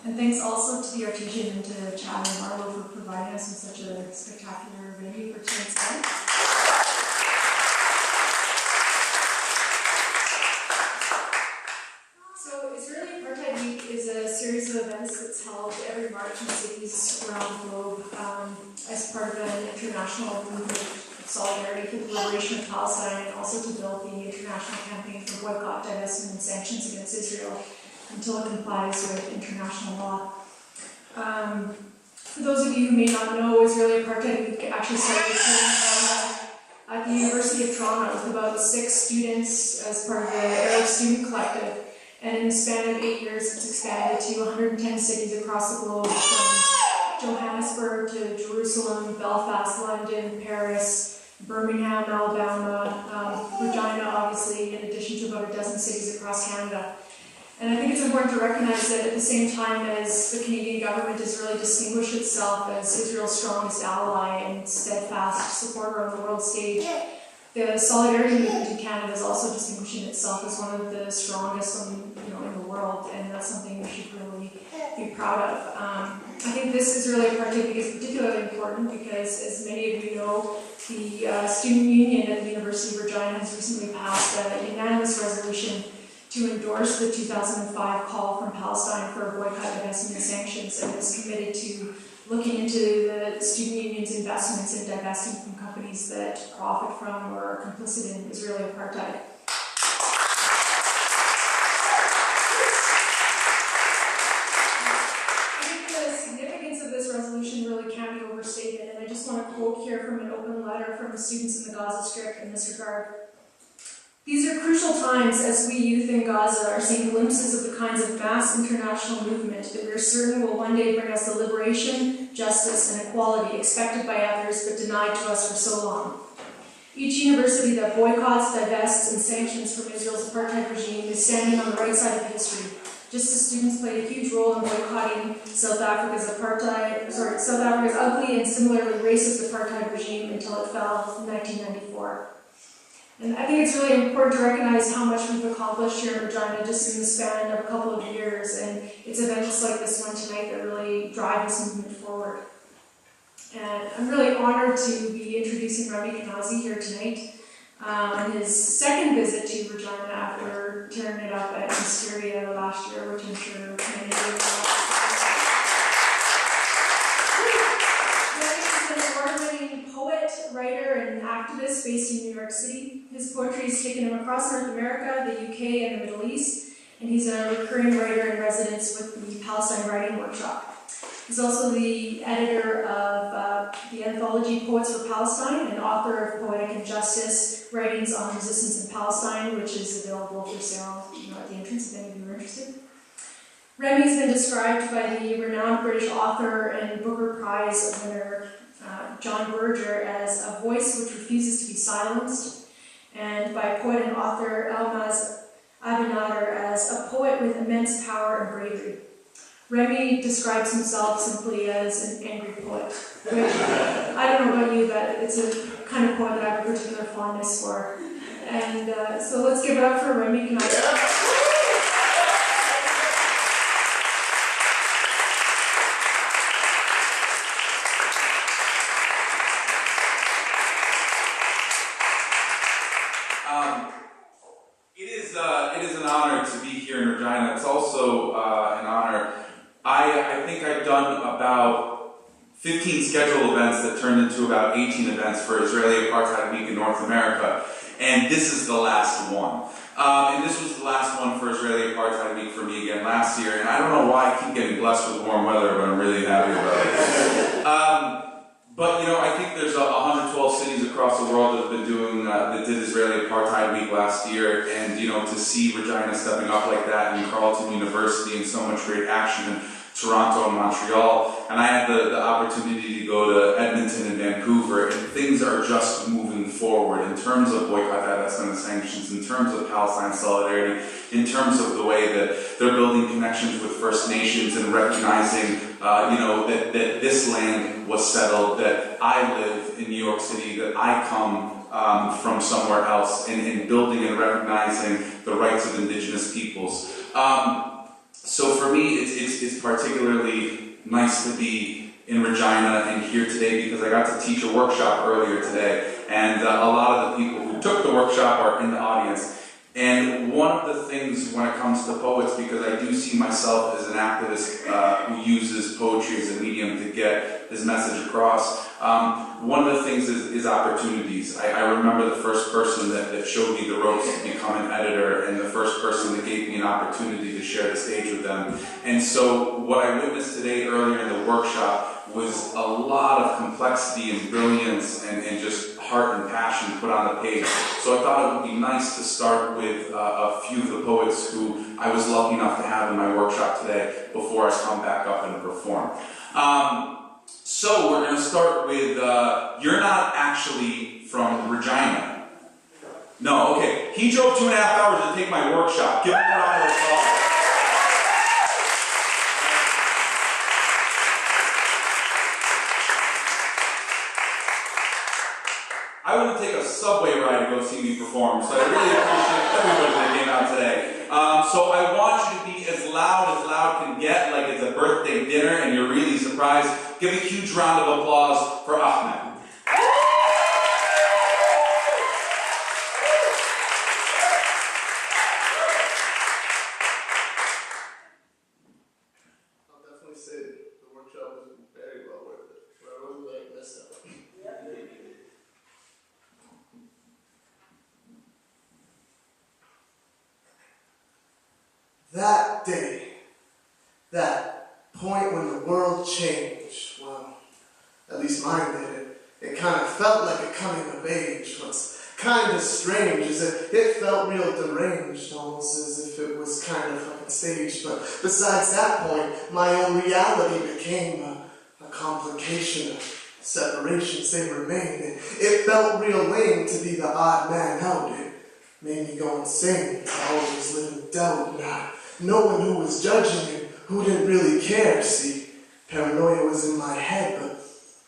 And thanks also to the Artesian and to Chad and Marlo for providing us with such a spectacular venue for tonight's event. So Israeli Apartheid Week is a series of events that's held every March in cities around the globe as part of an international movement of solidarity for the liberation of Palestine and also to build the international campaign for boycott, divestment, and sanctions against Israel until it complies with international law. For those of you who may not know, Israeli Apartheid Week actually started at the University of Toronto with about 6 students as part of the Arab Student Collective. And in the span of 8 years, it's expanded to 110 cities across the globe, from Johannesburg to Jerusalem, Belfast, London, Paris, Birmingham, Alabama, Regina, obviously, in addition to about a dozen cities across Canada. And I think it's important to recognize that at the same time as the Canadian government has really distinguished itself as Israel's strongest ally and steadfast supporter on the world stage, the solidarity movement in Canada is also distinguishing itself as one of the strongest in the world, and that's something we should really be proud of. I think this Israeli Apartheid Week is particularly important because, as many of you know, the student union at the University of Regina has recently passed a unanimous resolution to endorse the 2005 call from Palestine for boycott, divestment, and sanctions, and is committed to looking into the student union's investments in divesting from companies that profit from or are complicit in Israeli apartheid. I think the significance of this resolution really can't be overstated, and I just want to quote here from an open letter from the students in the Gaza Strip in this regard. These are crucial times as we youth in Gaza are seeing glimpses of the kinds of mass international movement that we are certain will one day bring us the liberation, justice, and equality expected by others but denied to us for so long. Each university that boycotts, divests, and sanctions from Israel's apartheid regime is standing on the right side of history, just as students played a huge role in boycotting South Africa's ugly and similarly racist apartheid regime until it fell in 1994. And I think it's really important to recognize how much we've accomplished here in Regina just in the span of a couple of years, and it's events like this one tonight that really drive this movement forward. And I'm really honored to be introducing Remi Kanazi here tonight on his second visit to Regina after tearing it up at Jazeera last year, which I'm sure many of you know. Poet, writer, and activist based in New York City. His poetry has taken him across North America, the UK, and the Middle East, and he's a recurring writer in residence with the Palestine Writing Workshop. He's also the editor of the anthology Poets For Palestine and author of Poetic Injustice, Writings on Resistance in Palestine, which is available for sale at the entrance if any of you are interested. Remi has been described by the renowned British author and Booker Prize winner John Berger as a voice which refuses to be silenced, and by poet and author Abunimah as a poet with immense power and bravery. Remi describes himself simply as an angry poet, which I don't know about you, but it's a kind of poet that I have a particular fondness for. And so let's give it up for Remi Kanazi. It is an honor to be here in Regina. It's also an honor. I think I've done about 15 scheduled events that turned into about 18 events for Israeli Apartheid Week in North America, and this is the last one. And this was the last one for Israeli Apartheid Week for me again last year, and I don't know why I keep getting blessed with warm weather, but I'm really happy about it. But you know, I think there's 112 cities across the world that have been doing that did Israeli Apartheid Week last year, and you know, to see Regina stepping up like that, and Carleton University, and so much great action in Toronto and Montreal, and I had the opportunity to go to Edmonton and Vancouver, and things are just moving forward in terms of boycott, divestment, and sanctions, in terms of Palestine solidarity, in terms of the way that they're building connections with First Nations and recognizing, you know, that this land was settled, that I live in New York City, that I come from somewhere else, and building and recognizing the rights of indigenous peoples. So for me, it's particularly nice to be in Regina and here today because I got to teach a workshop earlier today, and a lot of the people who took the workshop are in the audience. And one of the things when it comes to poets, because I do see myself as an activist who uses poetry as a medium to get his message across, one of the things is opportunities. I remember the first person that showed me the ropes to become an editor, and the first person that gave me an opportunity to share the stage with them. And so what I witnessed today earlier in the workshop was a lot of complexity and brilliance and just heart and passion put on the page. So I thought it would be nice to start with a few of the poets who I was lucky enough to have in my workshop today before I come back up and perform. So we're going to start with, you're not actually from Regina. No, okay. He drove 2.5 hours to take my workshop. Give him a round of applause. I wouldn't take a subway ride to go see me perform, so I really appreciate everybody that came out today. So I want you to be as loud can get, like it's a birthday dinner and you're really surprised. Give a huge round of applause for Ahmed. I'll definitely say the workshop was very well worth it. I wasn't like this stuff. That day, that point when the world changed, well, at least mine did. It kind of felt like a coming of age. What's kind of strange is that it felt real deranged, almost as if it was kind of fucking staged. But besides that point, my own reality became a complication of separations. They remained. It felt real lame to be the odd man out. It made me go insane. I always lived in doubt, not knowing who was judging and who didn't really care. See, paranoia was in my head, but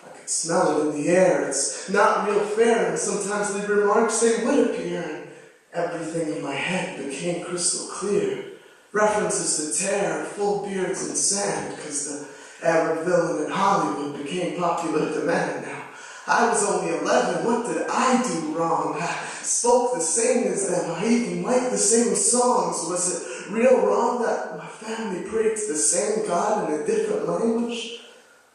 I could smell it in the air. It's not real fair, and sometimes the remarks, they would appear, and everything in my head became crystal clear. References to terror, full beards and sand, because the Arab villain in Hollywood became popular demand now. I was only 11, what did I do wrong? I spoke the same as them, I even liked the same songs. Was it real wrong that my family prayed to the same God in a different language?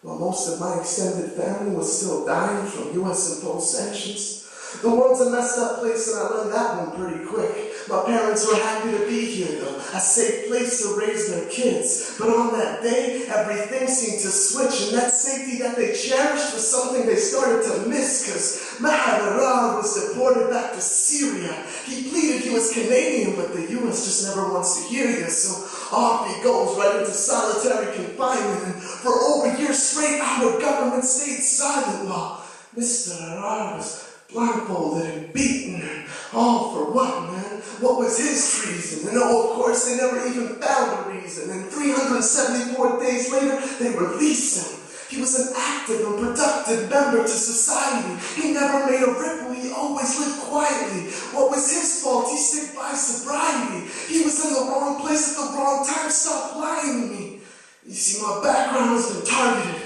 While most of my extended family was still dying from US imposed sanctions. The world's a messed up place, and I learned that one pretty quick. My parents were happy to be here though, a safe place to raise their kids. But on that day, everything seemed to switch, and that safety that they cherished was something they started to miss, cause Maharar was deported back to Syria. He pleaded he was Canadian, but the US just never wants to hear you, so off he goes right into solitary confinement, and for over a year straight, our government stayed silent while Mr. Harar was blindfolded and beaten, and all for what, man? What was his treason? And oh, of course, they never even found a reason, and 374 days later, they released him. He was an active and productive member to society. He never made made a ripple, he always lived quietly. What was his fault? He stick by sobriety. He was in the wrong place at the wrong time. Stop lying to me. You see, my background has been targeted,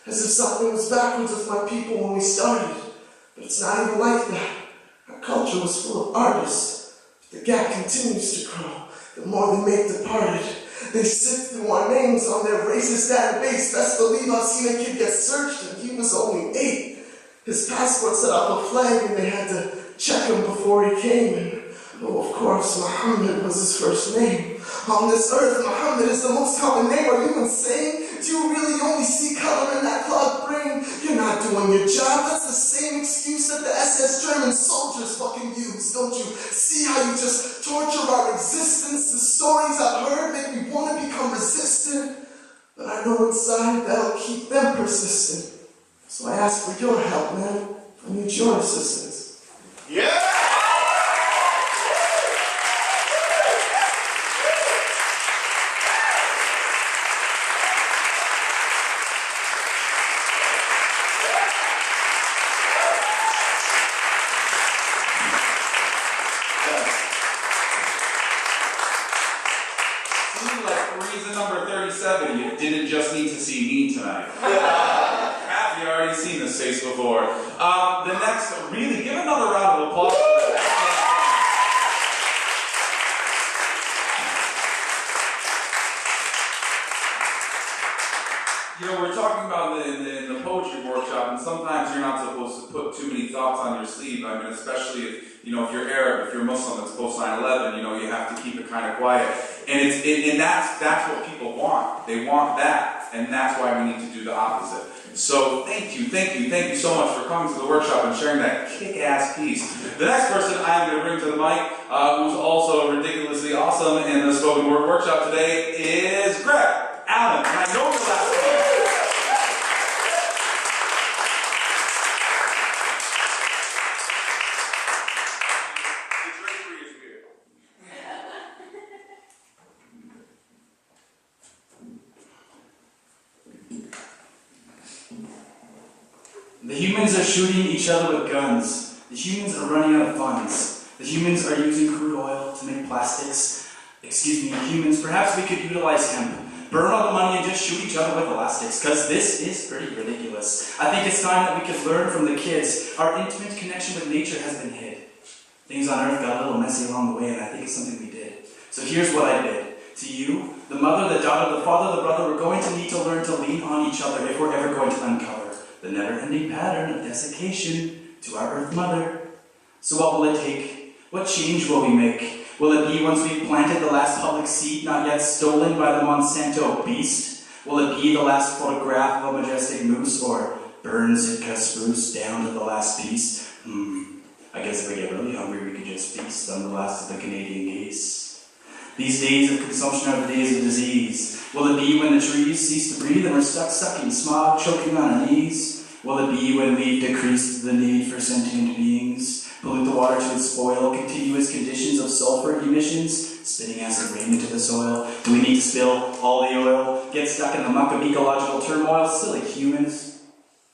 as if something was backwards with my people when we started. But it's not even like that. Our culture was full of artists. But the gap continues to grow. The more they make departed, they sift through our names on their racist database. Best believe I've seen a kid get searched and he was only 8. His passport set up a flag and they had to check him before he came. And oh, of course, Muhammad was his first name. On this earth, Muhammad is the most common name. Are you insane? Do you really only see color in that clogged brain? You're not doing your job. That's the same excuse that the SS German soldiers fucking use. Don't you see how you just torture our existence? The stories I've heard make me want to become resistant. But I know inside that'll keep them persistent. So I ask for your help, man. I need your assistance. Yeah! You didn't just need to see me tonight. Have you already seen this face before? The next, really, give another round of applause. You know, we're talking about in the poetry workshop, and sometimes you're not supposed to put too many thoughts on your sleeve. I mean, especially if you're Arab, if you're Muslim, it's post 9/11. You have to keep it kind of quiet. And that's what people want. They want that, and that's why we need to do the opposite. So thank you so much for coming to the workshop and sharing that kick-ass piece. The next person I'm going to bring to the mic, who's also ridiculously awesome in the spoken word workshop today, is Greg Allen. And I know your last name. The humans are shooting each other with guns. The humans are running out of funds. The humans are using crude oil to make plastics. Humans, perhaps we could utilize hemp. Burn all the money and just shoot each other with elastics, because this is pretty ridiculous. I think it's time that we could learn from the kids. Our intimate connection with nature has been hid. Things on earth got a little messy along the way, and I think it's something we did. So here's what I did. To you, the mother, the daughter, the father, the brother, we're going to need to learn to lean on each other if we're ever going to uncover the never-ending pattern of desiccation to our Earth Mother. So what will it take? What change will we make? Will it be once we've planted the last public seed not yet stolen by the Monsanto beast? Will it be the last photograph of a majestic moose, or burn Sitka spruce down to the last piece? I guess if we get really hungry, we could just feast on the last of the Canadian geese. These days of consumption are the days of disease. Will it be when the trees cease to breathe and we're stuck sucking smog, choking on our knees? Will it be when we've decreased the need for sentient beings, pollute the water to its spoil, continuous conditions of sulfur emissions, spitting acid rain into the soil? Do we need to spill all the oil, get stuck in the muck of ecological turmoil? Silly humans,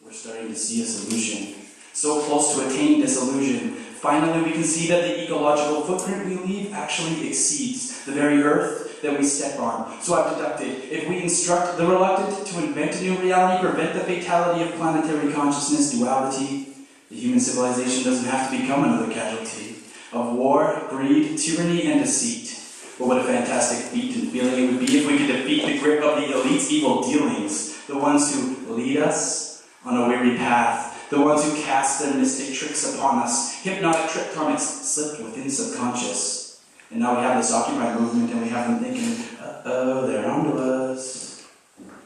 we're starting to see a solution. So close to attaining disillusion. Finally, we can see that the ecological footprint we leave actually exceeds the very earth that we step on. So I've deducted, if we instruct the reluctant to invent a new reality, prevent the fatality of planetary consciousness duality, the human civilization doesn't have to become another casualty of war, greed, tyranny, and deceit. But what a fantastic feat and feeling it would be if we could defeat the grip of the elite's evil dealings, the ones who lead us on a weary path, the ones who cast their mystic tricks upon us, hypnotic trick comics slipped within subconscious. And now we have this Occupy movement and we have them thinking, uh-oh, they're onto us.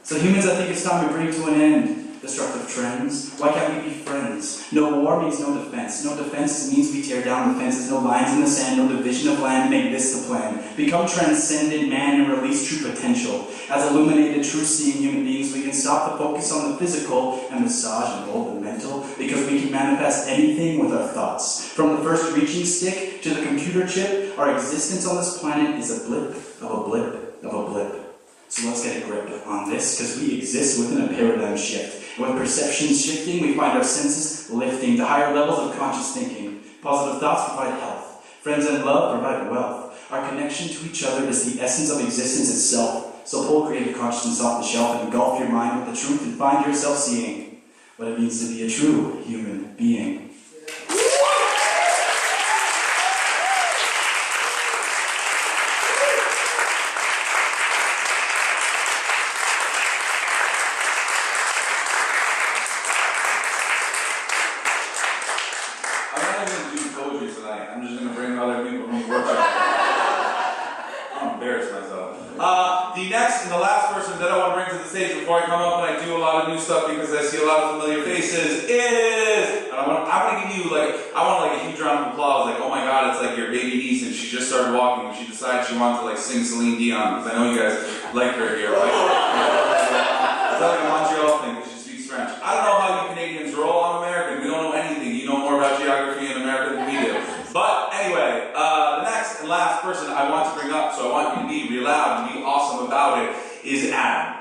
So humans, I think it's time we bring to an end destructive trends. Why can't we be friends? No war means no defense. No defense means we tear down the fences. No lines in the sand, no division of land. Make this the plan. Become transcendent man and release true potential. As illuminated, truth-seeing human beings, we can stop the focus on the physical and massage and mold the mental, because we can manifest anything with our thoughts. From the first reaching stick to the computer chip, our existence on this planet is a blip of a blip of a blip. So let's get a grip on this, because we exist within a paradigm shift. With perceptions shifting, we find our senses lifting to higher levels of conscious thinking. Positive thoughts provide health. Friends and love provide wealth. Our connection to each other is the essence of existence itself. So pull creative consciousness off the shelf and engulf your mind with the truth and find yourself seeing what it means to be a true human being. Before I come up and I do a lot of new stuff because I see a lot of familiar faces is, and I want to give you I want a huge round of applause, oh my god, it's like your baby niece and she just started walking and she decided she wanted to sing Celine Dion because I know you guys like her here, right? Is that a Montreal thing because she speaks French? I don't know how you Canadians roll. I'm American. We don't know anything. You know more about geography in America than we do. But anyway, the next and last person I want to bring up, so I want you to be real loud and be awesome about it, is Adam.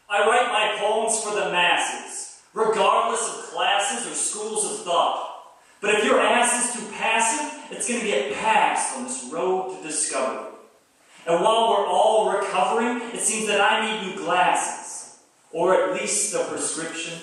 I write my poems for the masses, regardless of classes or schools of thought. But if your ass is too passive, it's going to get passed on this road to discovery. And while we're all recovering, it seems that I need new glasses, or at least a prescription.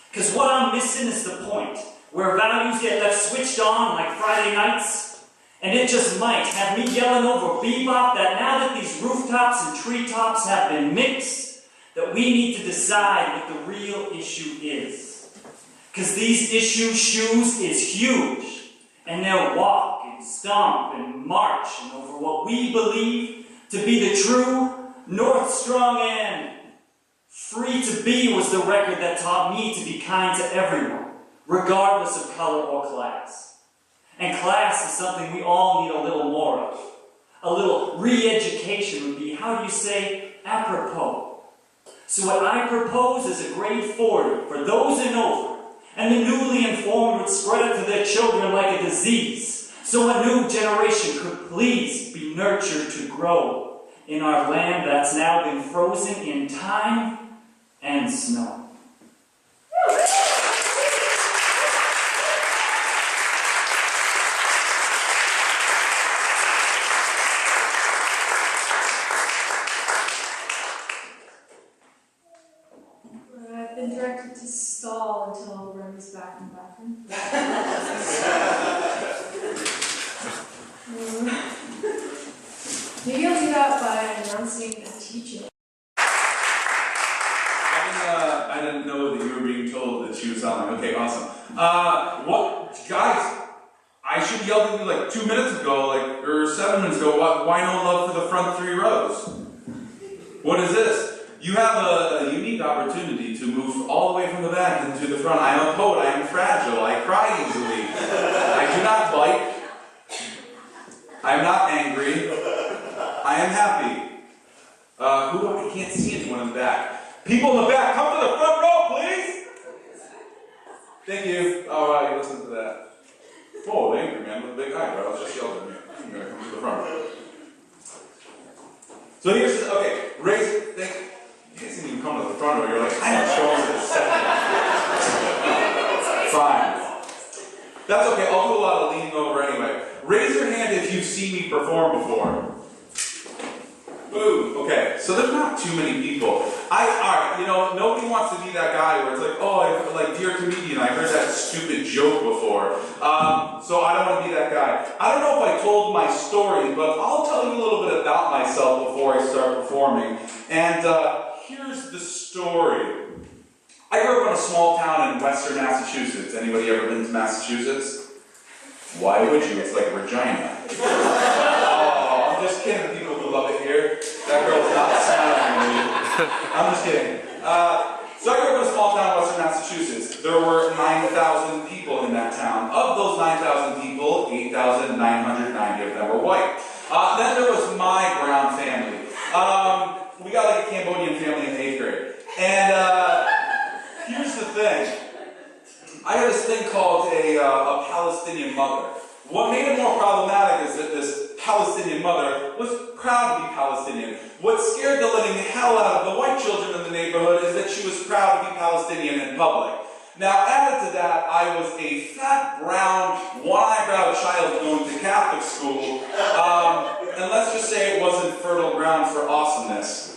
Because what I'm missing is the point, where values get left switched on like Friday nights, and it just might have me yelling over bebop that now that these rooftops and treetops have been mixed, that we need to decide what the real issue is. Because these issues' shoes is huge, and they'll walk and stomp and march and over what we believe to be the true, north strong and free to be was the record that taught me to be kind to everyone, regardless of color or class. And class is something we all need a little more of. A little re-education would be, how do you say, apropos. So what I propose is a grade 40 for those and over, and the newly informed would spread it to their children like a disease, so a new generation could please be nurtured to grow in our land that's now been frozen in time and snow. I've been directed to stall until Remi's back in the bathroom. Maybe I'll do that by announcing a teaching. I didn't know that you were being told that she was on. Okay, awesome. Guys, I should be yelled at you 2 minutes ago, or 7 minutes ago. Why no love for the front 3 rows? What is this? You have a unique opportunity to move all the way from the back into the front. I am a poet. I am fragile. I cry easily. I do not bite. I am not angry. I am happy. I can't see anyone in the back. People in the back, come to the front row, please! Thank you. Oh, wow, you listened to that. Whoa, angry man with a big eyebrow. Just yelled at me. I'm going to come to the front row. So here's, okay, raise, you guys didn't even come to the front row. You're like, I'm showing this second. Fine. That's okay. I'll do a lot of leaning over anyway. Raise your hand if you've seen me perform before. Boom. Okay. So there's not too many people. Alright, nobody wants to be that guy where it's dear comedian, I heard that stupid joke before. So I don't want to be that guy. I don't know if I told my story, but I'll tell you a little bit about myself before I start performing. And here's the story. I grew up in a small town in western Massachusetts. Anybody ever been to Massachusetts? Why would you? It's like Regina. Oh, I'm just kidding, people who love it here. That girl's not smiling at me. I'm just kidding. So I grew up in a small town in western Massachusetts. There were 9,000 people in that town. Of those 9,000 people, 8,990 of them were white. Then there was my brown family. I had this thing called a Palestinian mother. What made it more problematic is that this Palestinian mother was proud to be Palestinian. What scared the living hell out of the white children in the neighborhood is that she was proud to be Palestinian in public. Now, added to that, I was a fat, brown, one-eyebrow child going to Catholic school, and let's just say it wasn't fertile ground for awesomeness.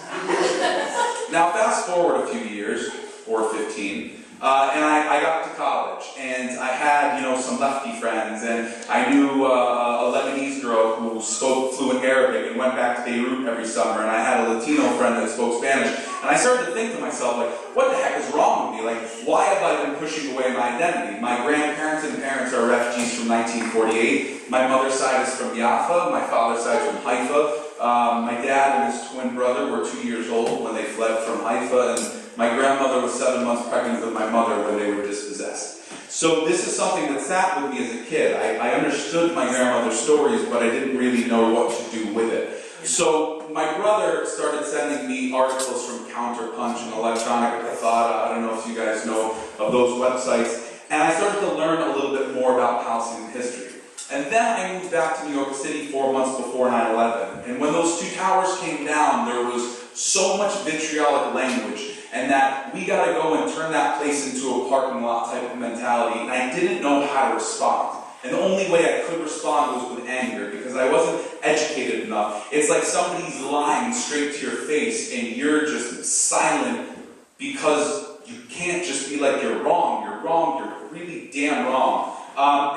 Now, fast forward a few years, or 15, and I got to college, and I had, some lefty friends, and I knew a Lebanese girl who spoke fluent Arabic and went back to Beirut every summer, and I had a Latino friend that spoke Spanish, and I started to think to myself, what the heck is wrong with me? Why have I been pushing away my identity? My grandparents and parents are refugees from 1948. My mother's side is from Jaffa, my father's side is from Haifa. My dad and his twin brother were 2 years old when they fled from Haifa, and my grandmother was 7 months pregnant with my mother when they were dispossessed. So this is something that sat with me as a kid. I understood my grandmother's stories, but I didn't really know what to do with it. So my brother started sending me articles from Counterpunch and Electronic Intifada. I don't know if you guys know of those websites. And I started to learn a little bit more about Palestinian history. And then I moved back to New York City 4 months before 9/11. And when those two towers came down, there was so much vitriolic language, and that we got to go and turn that place into a parking lot type of mentality. And I didn't know how to respond. And the only way I could respond was with anger, because I wasn't educated enough. It's like somebody's lying straight to your face, and you're just silent because you can't just be like, you're wrong, you're really damn wrong.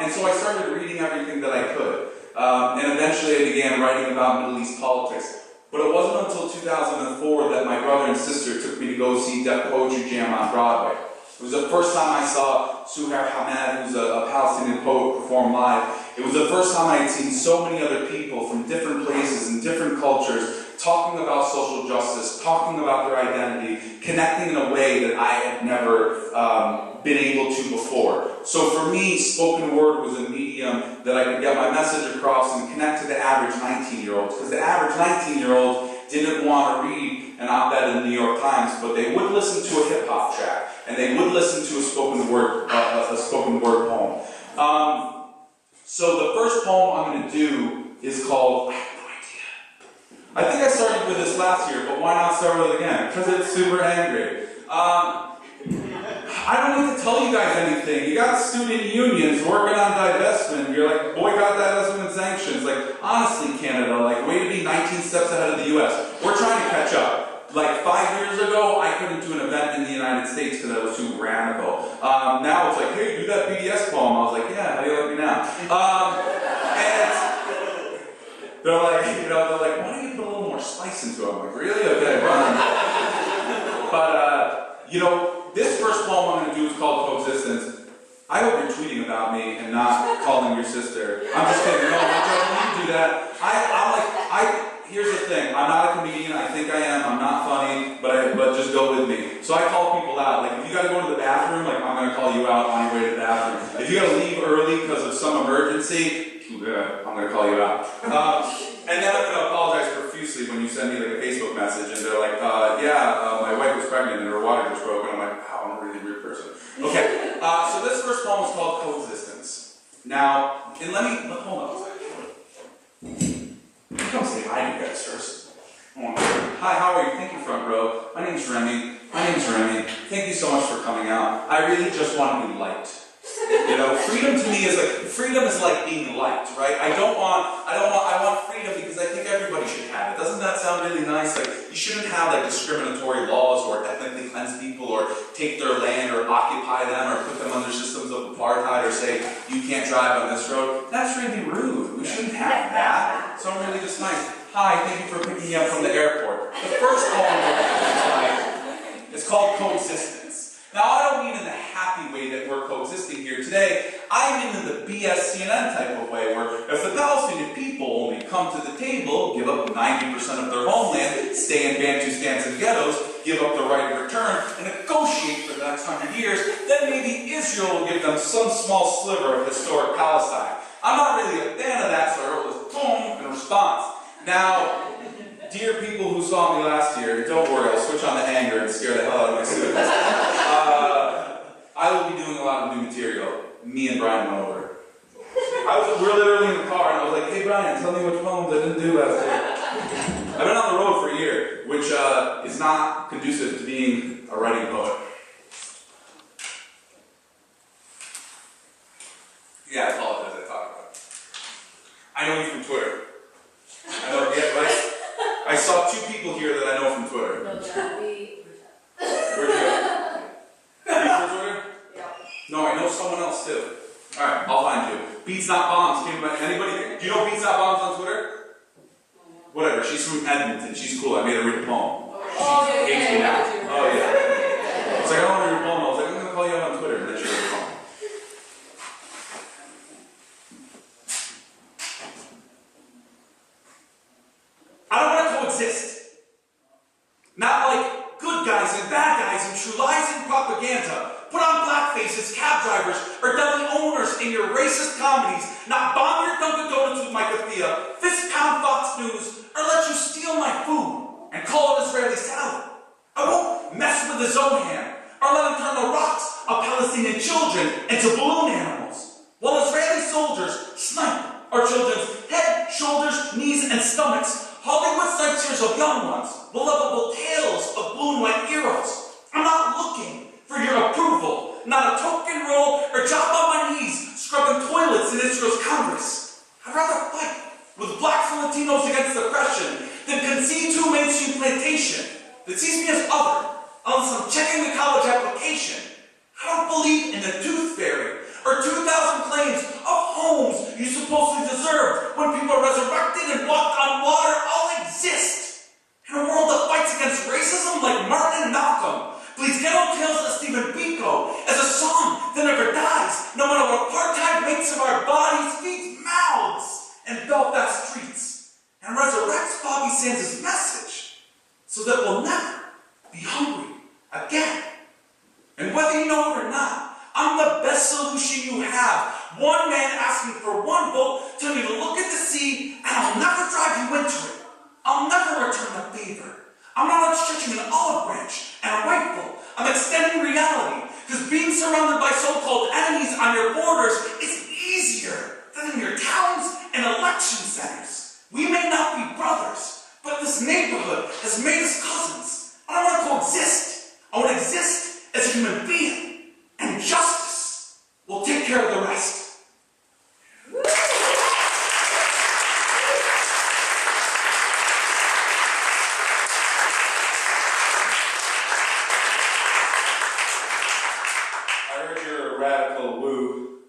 And so I started reading everything that I could. And eventually I began writing about Middle East politics. But it wasn't until 2004 that my brother and sister took me to go see Def Poetry Jam on Broadway. It was the first time I saw Suhair Hamad, who's a Palestinian poet, perform live. It was the first time I had seen so many other people from different places and different cultures talking about social justice, talking about their identity, connecting in a way that I had never been able to before. So for me, spoken word was a medium that I could get my message across and connect to the average 19-year-old. Because the average 19-year-old didn't want to read an op-ed in the New York Times, but they would listen to a hip-hop track, and they would listen to a spoken word poem. So the first poem I'm going to do is called, I have no idea. I think I started with this last year, but why not start with it again? Because it's super angry. I don't need to tell you guys anything. You got student unions working on divestment. You're like, boycott, divestment, and sanctions. Honestly, Canada, way to be 19 steps ahead of the US. We're trying to catch up. 5 years ago, I couldn't do an event in the United States because I was too radical. Now it's like, hey, do that BDS poem. I was like, yeah, how do you like me now? And they're like, why don't you put a little more spice into it? I'm like, really? Okay, fine. But, this first poem I'm going to do is called Coexistence. I hope you're tweeting about me and not calling your sister. I'm just kidding. No, you do that. Here's the thing. I'm not a comedian. I think I am. I'm not funny, but just go with me. So I call people out. If you got to go to the bathroom, I'm going to call you out on your way to the bathroom. If you got to leave early because of some emergency, I'm going to call you out. And then I'm going to apologize profusely when you send me a Facebook message and they're like, my wife was pregnant and her water just broke. And I'm like, wow, I'm a really weird person. Okay, so this first poem is called Coexistence. Now, and hold on a second. Come say hi to you guys first. Hi, how are you? Thank you, front row. My name's Remi. Thank you so much for coming out. I really just want to be liked. Freedom to me is like being liked, right? I want freedom because I think everybody should have it. Doesn't that sound really nice? You shouldn't have discriminatory laws or ethnically cleanse people or take their land or occupy them or put them under systems of apartheid or say, you can't drive on this road. That's really rude. We shouldn't have that. So I'm really just nice. Hi, thank you for picking me up from the airport. The first poem is called Coexistence. Now, I don't mean in the happy way that we're coexisting here today. I mean in the BS CNN type of way, where if the Palestinian people only come to the table, give up 90% of their homeland, stay in Bantustan and ghettos, give up the right of return, and negotiate for the next 100 years, then maybe Israel will give them some small sliver of historic Palestine. I'm not really a fan of that, so I wrote this poem in response. Now, dear people who saw me last year, don't worry, I'll switch on the anger and scare the hell out of my students. me and Brian went over it. We were literally in the car, and I was like, hey Brian, tell me which poems I didn't do last year. I've been on the road for a year, which is not conducive to being a writing poet. Yeah, I apologize, I talked about it. I know you from Twitter. I know, yeah, right? I saw 2 people here that I know from Twitter. No, that we. Where'd you go? You from Twitter? Yeah. No, I know someone else too. Alright, I'll find you. Beats Not Bombs. Anybody? Do you know Beats Not Bombs on Twitter? Whatever, she's from Edmonton. She's cool. I made her read a poem. Oh, She hates me now. Oh, yeah. yeah. It's like, I don't want to read a poem. I was like, I'm going to call you out on Twitter. And then she read a poem. I don't want to coexist. Not like good guys and bad guys and true lies and propaganda. Put on black faces, cab drivers, or deli owners in your racist comedies. Not bomb your Dunkin' Donuts with my kafia, fist pound Fox News, or let you steal my food and call it Israeli salad. I won't mess with his own hand, or let him turn the rocks of Palestinian children into balloon animals. While Israeli soldiers snipe our children's head, shoulders, knees, and stomachs, Hollywood sightseers of young ones, lovable tales of blue and white heroes. I'm not looking for your approval, not a token roll or job on my knees scrubbing toilets in Israel's Congress. I'd rather fight with blacks and Latinos against oppression than concede to a mainstream plantation that sees me as other unless I'm checking the college application. I don't believe in the tooth fairy or 2,000 claims of homes you supposedly deserved when people are resurrected and walked on water all exist. In a world that fights against racism like Martin and Malcolm, please ghetto tales of Stephen Biko as a song that never dies, no matter what apartheid makes of our bodies, feeds mouths, and Belfast streets, and resurrects Bobby Sands' message so that we'll never be hungry again. And whether you know it or not, I'm the best solution you have. One man asking for one vote, tell me to look at the sea, and I'll never drive you into it. I'll never return the favor. I'm not stretching an olive branch and a rifle. I'm extending reality, because being surrounded by so-called enemies on your borders is easier than in your towns and election centers. We may not be brothers, but this neighborhood has made us cousins. I don't want to coexist. I want to exist as a human being. And justice will take care of the rest. I heard you're a radical woo.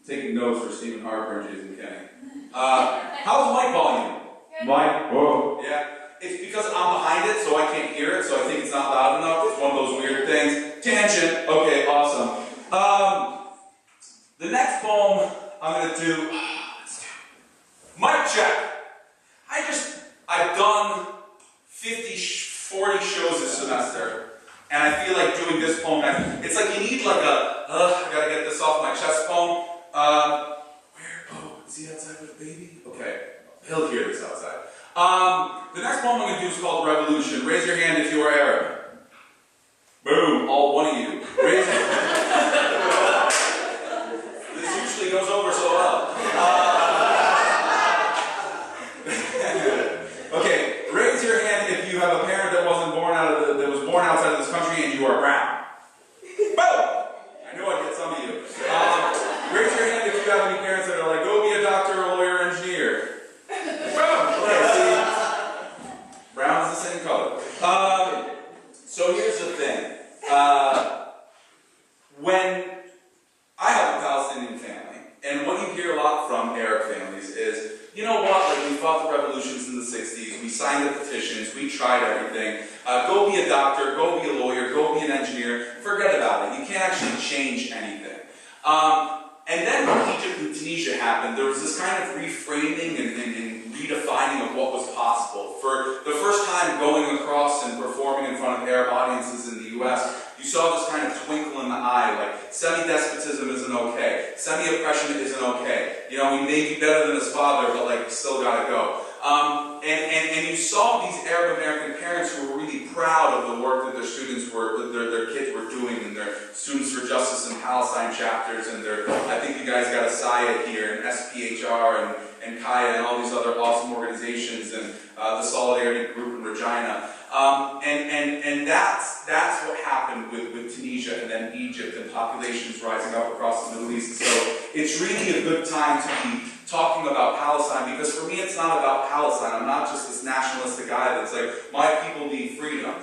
Taking notes for Stephen Harper and Jason Kenny. How's mic volume? Mic? Whoa. Yeah. It's because I'm behind it, so I can't hear it, so I think it's not loud enough. It's one of those weird things. Tangent. Okay, awesome. The next poem I'm going to do, mic check. I've done 40 shows this semester, and I feel like doing this poem next. It's like you need like I gotta get this off my chest poem. Is he outside with a baby? Okay, he'll hear this outside. The next poem I'm going to do is called Revolution. Raise your hand if you are Arab. Boom, all one of you. Raise your hand. This usually goes over so well. Okay, raise your hand if you have a parent that was born outside of this country and you are brown. Boom! I knew I'd get some of you. Raise your hand if you have any parents that are like, go be a doctor, a lawyer, engineer. Brown is the same color. So here's the thing. When I have a Palestinian family, and what you hear a lot from Arab families is, you know what, like we fought the revolutions in the 60s, we signed the petitions, we tried everything. Go be a doctor, go be a lawyer, go be an engineer, forget about it. You can't actually change anything. And then when Egypt and Tunisia happened, there was this kind of reframing and redefining of what was possible. For the first time going across and performing in front of Arab audiences in the US, you saw this kind of twinkle in the eye, like semi-despotism isn't okay, semi-oppression isn't okay. You know, we may be better than his father, but like, we still gotta go. And you saw these Arab American parents who were really proud of the work that their students were, their kids were doing, and their Students for Justice in Palestine chapters, and their, I think you guys got a SIA here, and SPHR, and Kaya, and all these other awesome organizations, and the Solidarity Group in Regina. And that's what happened with Tunisia and then Egypt, and populations rising up across the Middle East. So it's really a good time to be talking about Palestine, because for me it's not about Palestine. I'm not just this nationalistic guy that's like, my people need freedom.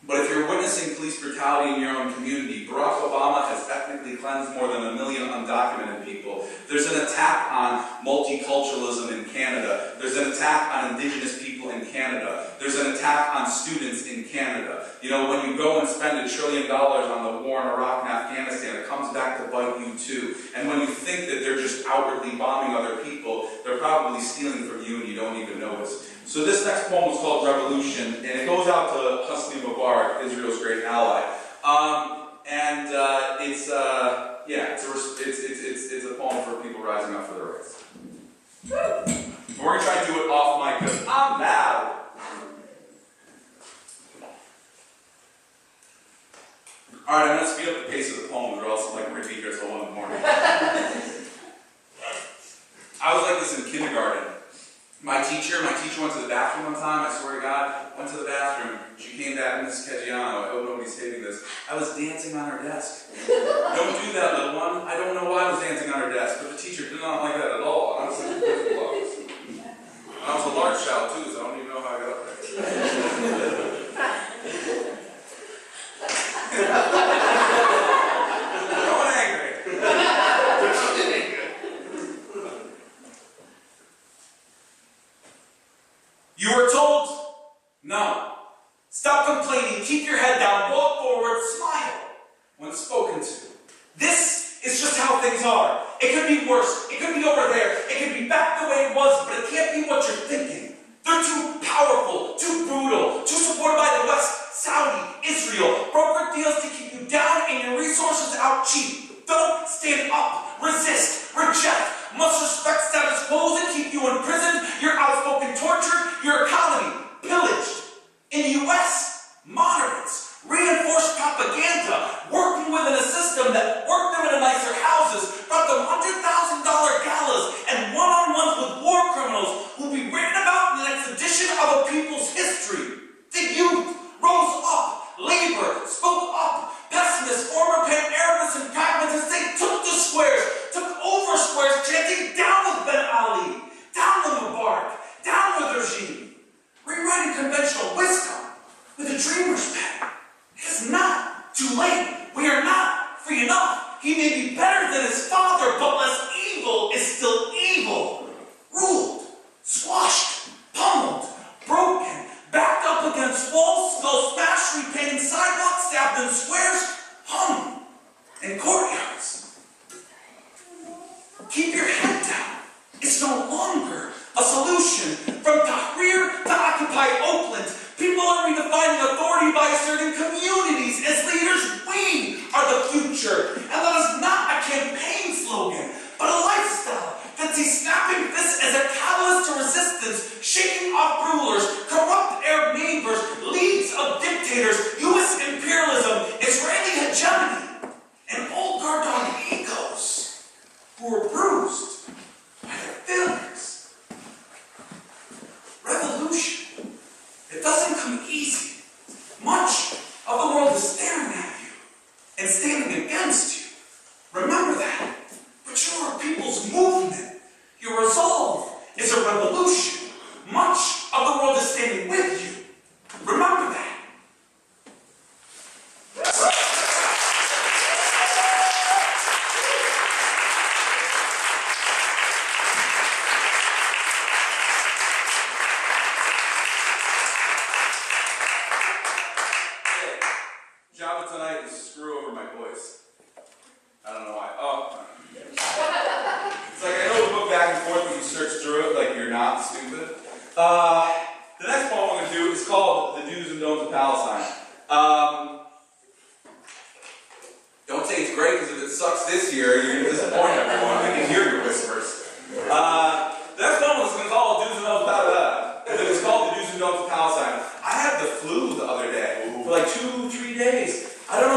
But if you're witnessing police brutality in your own community, Barack Obama has ethnically cleansed more than 1 million undocumented people. There's an attack on multiculturalism in Canada. There's an attack on indigenous people in Canada. There's an attack on students in Canada. You know, when you go and spend $1 trillion on the war in Iraq and Afghanistan, it comes back to bite you too. And when you think that they're just outwardly bombing other people, they're probably stealing from you and you don't even notice. So this next poem is called Revolution, and it goes out to Hosni Mubarak, Israel's great ally. It's a poem for people rising up for their rights. We're going to try to do it off mic because I'm mad. Alright, I'm going to speed up the pace of the poem, or else I'm going to be here till 1 in the morning. I was like this in kindergarten. My teacher went to the bathroom one time, I swear to God, went to the bathroom. She came back, Mrs. Caggiano, I hope nobody's taping this. I was dancing on her desk. Don't do that, little one. I don't know why I was dancing on her desk, but the teacher did not like that at all. I was like, I was a large child too, so I don't even know how I got up there. Don't angry. You were told, no. Stop complaining, keep your head down, walk forward, smile when spoken to. This is just how things are. It could be worse, it could be over there, it could be back the way it was, but it can't be what you're thinking. They're too powerful, too brutal, too supported by the West, Saudi, Israel, broker deals to keep you down and your resources out cheap. Don't stand up, resist, reject, must respect status quo that keep you imprisoned, your outspoken tortured, your economy pillaged. In the US, moderates, reinforced propaganda, working within a system that worked them into nicer houses, brought them $100,000 galas and one-on-ones with war criminals who'll be written about in the next edition of a people's history. The youth rose up, labor, spoke up, pessimists, former pan-Arabists and pragmatists, they took the squares, took over squares, chanting down with Ben Ali, down with Mubarak, down with regime, rewriting conventional wisdom with a dreamer's pen. It's not too late. We are not free enough. He may be better than his father, but less evil is still evil. Ruled, squashed, pummeled, broken, backed up against walls, skull smashed, repainting sidewalks, stabbed in squares, hung in courtyards. Keep your head down. It's no longer a solution. From Tahrir to Occupy Oakland, people are redefining authority by asserting communities as leaders. We are the future. And that is not a campaign slogan, but a lifestyle that sees snapping fists as a catalyst to resistance, shaking off rulers, corrupt Arab neighbors, leagues of dictators, U.S. imperialism, Israeli hegemony, and old guard-dog egos who were bruised by their failures. Revolution. It doesn't come easy. Much of the world is staring at you and standing against you. Remember that. But you're a people's movement. Your resolve is a revolution. Much of the world is standing with you. Remember that. Job tonight is to screw over my voice. I don't know why. Oh. It's like I know the book back and forth when you search through it, like you're not stupid. The next poem I'm going to do is called The Do's and Don'ts of Palestine. Don't say it's great, because if it sucks this year, you're going to disappoint everyone. I can hear your whispers. The next poem is going to be called Do's and Don'ts of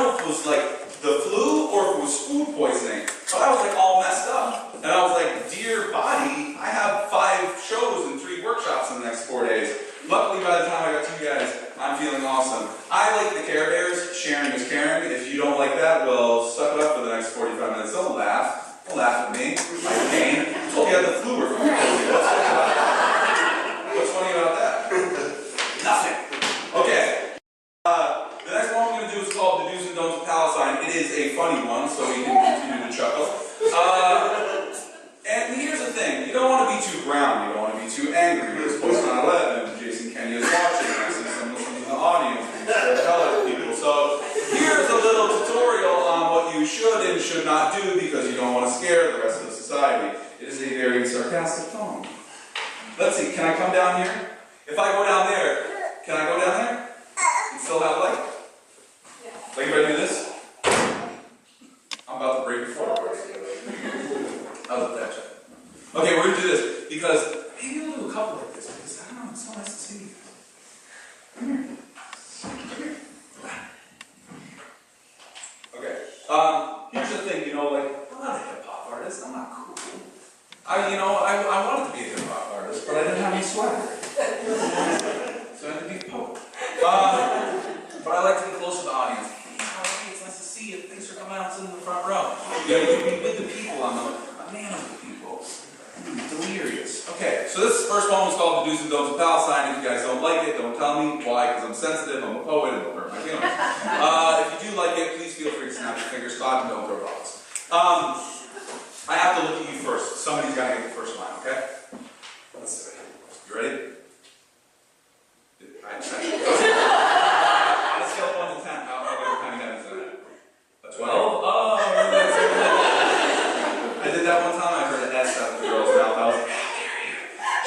know if it was like the flu or if it was food poisoning. But I was like all messed up. And I was like, dear body, I have 5 shows and 3 workshops in the next 4 days. Luckily, by the time I got to you guys, I'm feeling awesome. I like the Care Bears. Sharing is caring. If you don't like that, well, suck it up for the next 45 minutes. Don't laugh. Don't laugh at me. My pain. I told you I had the flu or food poisoning. What's funny about that? Nothing. Okay. The next one we're going to do is called The Do's and Don'ts of Palestine. It is a funny one, so we can continue to chuckle. And here's the thing. You don't want to be too ground. You don't want to be too angry. Because post 9/11, Jason Kenya is watching. I see some listening in the audience. Tell other people. So here's a little tutorial on what you should and should not do because you don't want to scare the rest of society. It is a very sarcastic tone. Let's see. Can I come down here? If I go down there, can I go down there? And still have light? Like if I do this? I'm about to break your floor. How's that check? Okay, we're going to do this because maybe we'll do a couple like this because I don't know, it's so nice to see you. Come here. Come here. Okay. Here's the thing, you know, like, I'm not a hip-hop artist. I'm not cool. I wanted to be a hip-hop artist, but I didn't have any swagger. So I had to be a poet. But I like to be close to the audience. Hey, it's nice to see you. Thanks for coming out in the front row. You can be with the people. I'm a man of the people. Delirious. Okay, so this first one was called The Do's and Don'ts of Palestine. If you guys don't like it, don't tell me. Why? Because I'm sensitive, I'm a poet, and it'll hurt my feelings. If you do like it, please feel free to snap your fingers, clap, and don't throw rocks. I have to look at you first. Somebody's got to get the first line, okay? Let's see. You ready? On a scale of 1 to 10, how kind of guys is that? A 12? Oh, I did that one time. I heard an S out of the girl's mouth. I was like, how dare you?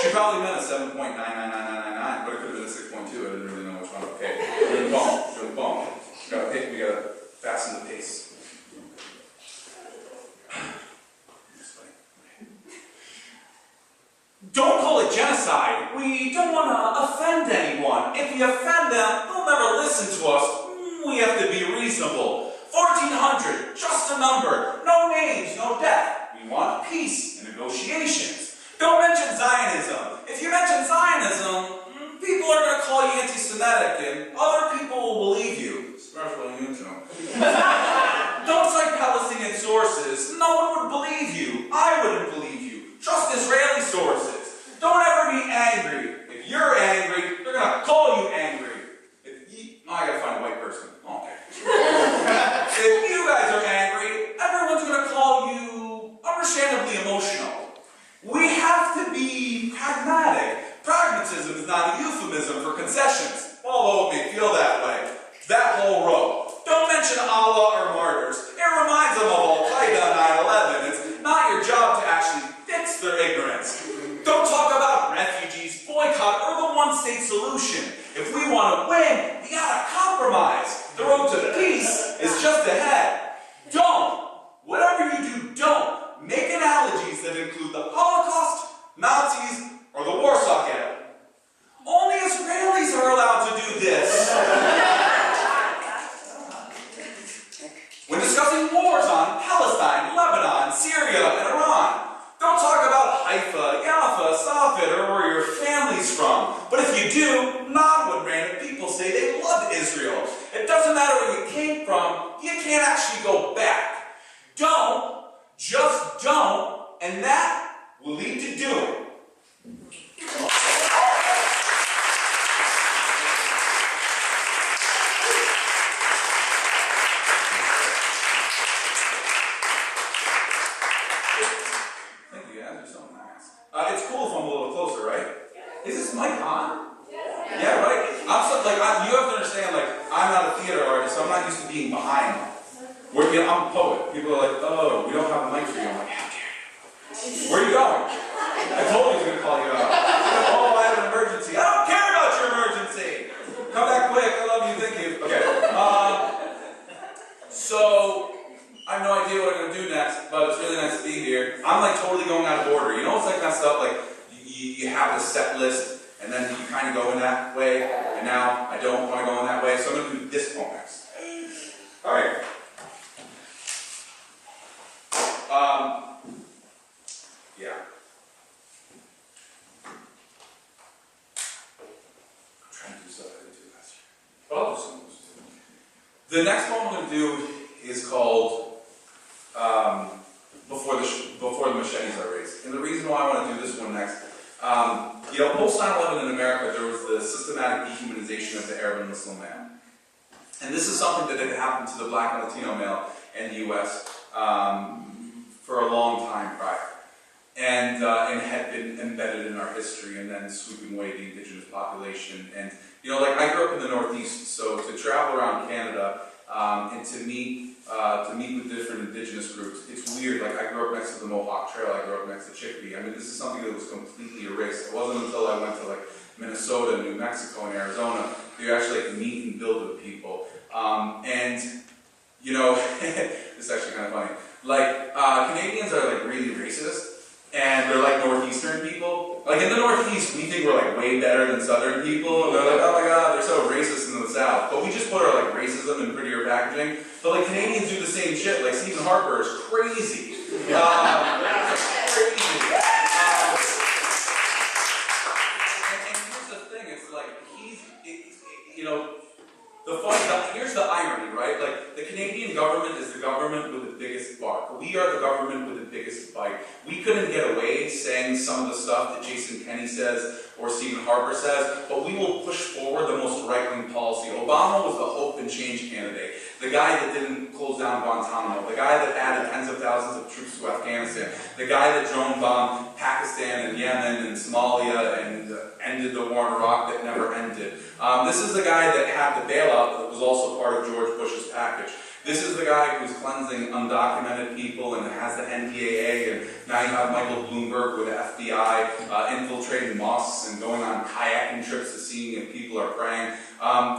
She probably meant a 7.99999, but it could have been a 6.2. I didn't really know which one. Okay, doing the bone. Doing the bone. We gotta fasten the pace. Don't call it genocide. We don't want to offend anyone. If we offend them, they'll never listen to us. We have to be reasonable. 1,400, just a number. No names, no death. We want peace and negotiations. Don't mention Zionism. If you mention Zionism, people are going to call you anti-Semitic and other people will believe you. Especially you, Joe. Don't cite Palestinian sources. No one would believe you. I wouldn't believe you. Trust Israeli sources. Don't ever be angry. If you're angry, they're going to call you angry. I gotta find a white person. Okay. If you guys are angry, everyone's going to call you understandably emotional. We have to be pragmatic. Pragmatism is not a euphemism for concessions, although it may feel that way. That whole row. Don't mention Allah or martyrs. It reminds them of Al-Qaeda and 9/11. It's not your job to actually fix their ignorance. Don't talk about refugees, boycott, or the one-state solution. If we want to win, we gotta compromise. The road to peace is just ahead. Don't, whatever you do, don't make analogies that include the Holocaust, Nazis, or the Warsaw Ghetto. Only Israelis are allowed to do this. When discussing wars on Palestine, Lebanon, Syria, and Iran, don't talk about Haifa, Jaffa, Safed, or where your family's from. But if you do, nod when random people say they love Israel. It doesn't matter where you came from, you can't actually go back. Don't, just don't, and that will lead to doing. It's cool if I'm a little closer, right? Is this mic on? Yeah, right? You have to understand, I'm not a theater artist, so I'm not used to being behind. I'm a poet. People are like, oh, we don't have a mic for you. I'm like, how dare you? Where are you going? I told you I was going to call you out. Oh, I have an emergency. I don't care about your emergency. Come back quick. I love you. Thank you. Okay. So, I have no idea what I'm going to do next, but it's really nice to be here. I'm totally going out of order. You know, it's that kind of stuff, you have a set list, and then you kind of go in that way, and now I don't want to go in that way, so I'm going to do this poem next. Alright. The next poem I'm going to do is called Before the Machetes Are Raised. And the reason why I want to do this one next, you know, post 9/11 in America, there was the systematic dehumanization of the Arab and Muslim man. And this is something that had happened to the Black and Latino male in the U.S. For a long time prior. And had been embedded in our history and then sweeping away the indigenous population. And, you know, like, I grew up in the Northeast, so to travel around Canada and to meet with different indigenous groups, it's weird. Like, I grew up next to the Mohawk Trail, I grew up next to Chickpea. I mean, this is something that was completely erased. It wasn't until I went to, like, Minnesota, New Mexico, and Arizona that you actually, like, meet and build with people. And, you know, it's actually kind of funny. Like, Canadians are, like, really racist. And they're like Northeastern people. Like in the Northeast, we think we're like way better than Southern people. And they're like, oh my God, they're so racist in the South. But we just put our like racism in prettier packaging. But like Canadians do the same shit. Like Stephen Harper is crazy. Crazy. And here's the thing, it's like you know, here's the irony, right? Like, the Canadian government is the government with the biggest bark. We are the government with the biggest bite. We couldn't get away saying some of the stuff that Jason Kenney says or Stephen Harper says, but we will push forward the most right-wing policy. Obama was the hope and change candidate. The guy that didn't close down Guantanamo. The guy that added tens of thousands of troops to Afghanistan. The guy that drone bombed Pakistan and Yemen and Somalia and ended the war in Iraq that never ended. This is the guy that had the bailout that was also part of George Bush's package. This is the guy who's cleansing undocumented people and has the NDAA, and now you have Michael Bloomberg with the FBI infiltrating mosques and going on kayaking trips to seeing if people are praying.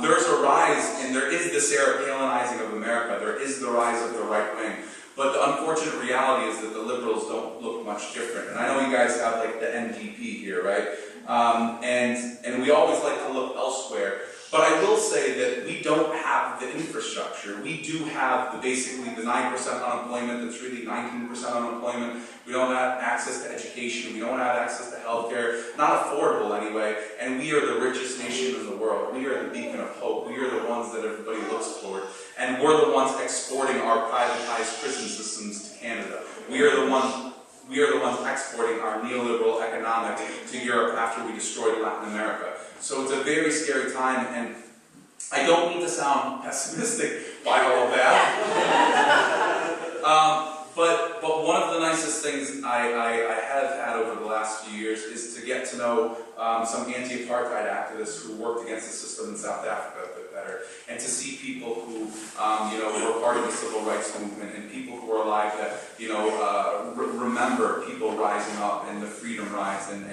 There's a rise, and there is the Sarah Palinizing of America. There is the rise of the right wing. But the unfortunate reality is that the liberals don't look much different. And I know you guys have like the NDP here, right? And we always like to look elsewhere. But I will say that we don't have the infrastructure. We do have basically the 9% unemployment that's really 19% unemployment. We don't have access to education. We don't have access to healthcare. Not affordable anyway. And we are the richest nation in the world. We are the beacon of hope. We are the ones that everybody looks toward. And we're the ones exporting our privatized prison systems to Canada. We are the ones exporting our neoliberal economics to Europe after we destroyed Latin America. So it's a very scary time, and I don't mean to sound pessimistic by all of that. But one of the nicest things I have had over the last few years is to get to know some anti-apartheid activists who worked against the system in South Africa a bit better, and to see people who were part of the civil rights movement, and people who are alive that remember people rising up and the freedom rise, and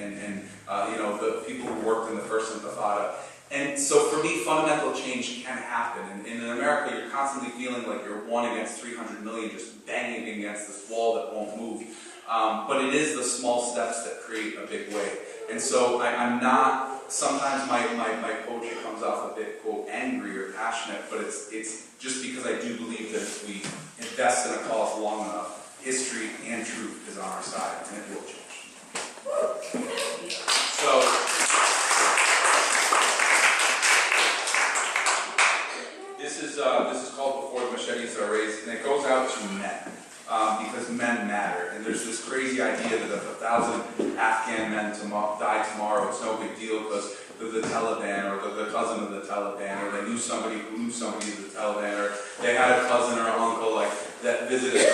the people who worked in the first Intifada. And so for me, fundamental change can happen. And in America, you're constantly feeling like you're 1 against 300 million, just banging against this wall that won't move. But it is the small steps that create a big wave. And so I'm not, sometimes my poetry comes off a bit, quote, angry or passionate, but it's just because I do believe that if we invest in a cause long enough, history and truth is on our side, and it will change. So, this is called Before the Machetes Are Raised, and it goes out to men, because men matter. And there's this crazy idea that if 1,000 Afghan men die tomorrow, it's no big deal because they're the Taliban, or they're the cousin of the Taliban, or they knew somebody who knew somebody of the Taliban, or they had a cousin or uncle like that visited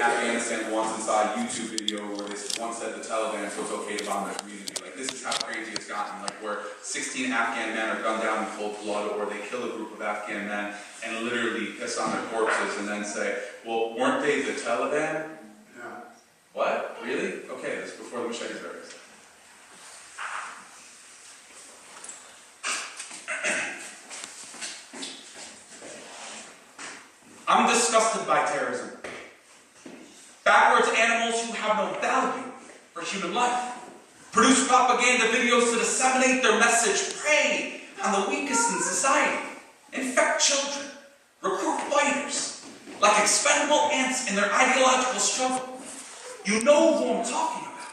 Afghanistan once and saw a YouTube video where they once said the Taliban, so it's okay to bomb their community. Like, this is how crazy it's gotten, like where 16 Afghan men are gunned down in cold blood, or they kill a group of Afghan men and literally piss on their corpses and then say, well, weren't they the Taliban? Yeah. What? Really? Okay, that's before the machetes are raised. I'm disgusted by terrorism. Backwards animals who have no value for human life. Produce propaganda videos to disseminate their message. Prey on the weakest in society. Infect children. Recruit fighters. Like expendable ants in their ideological struggle. You know who I'm talking about.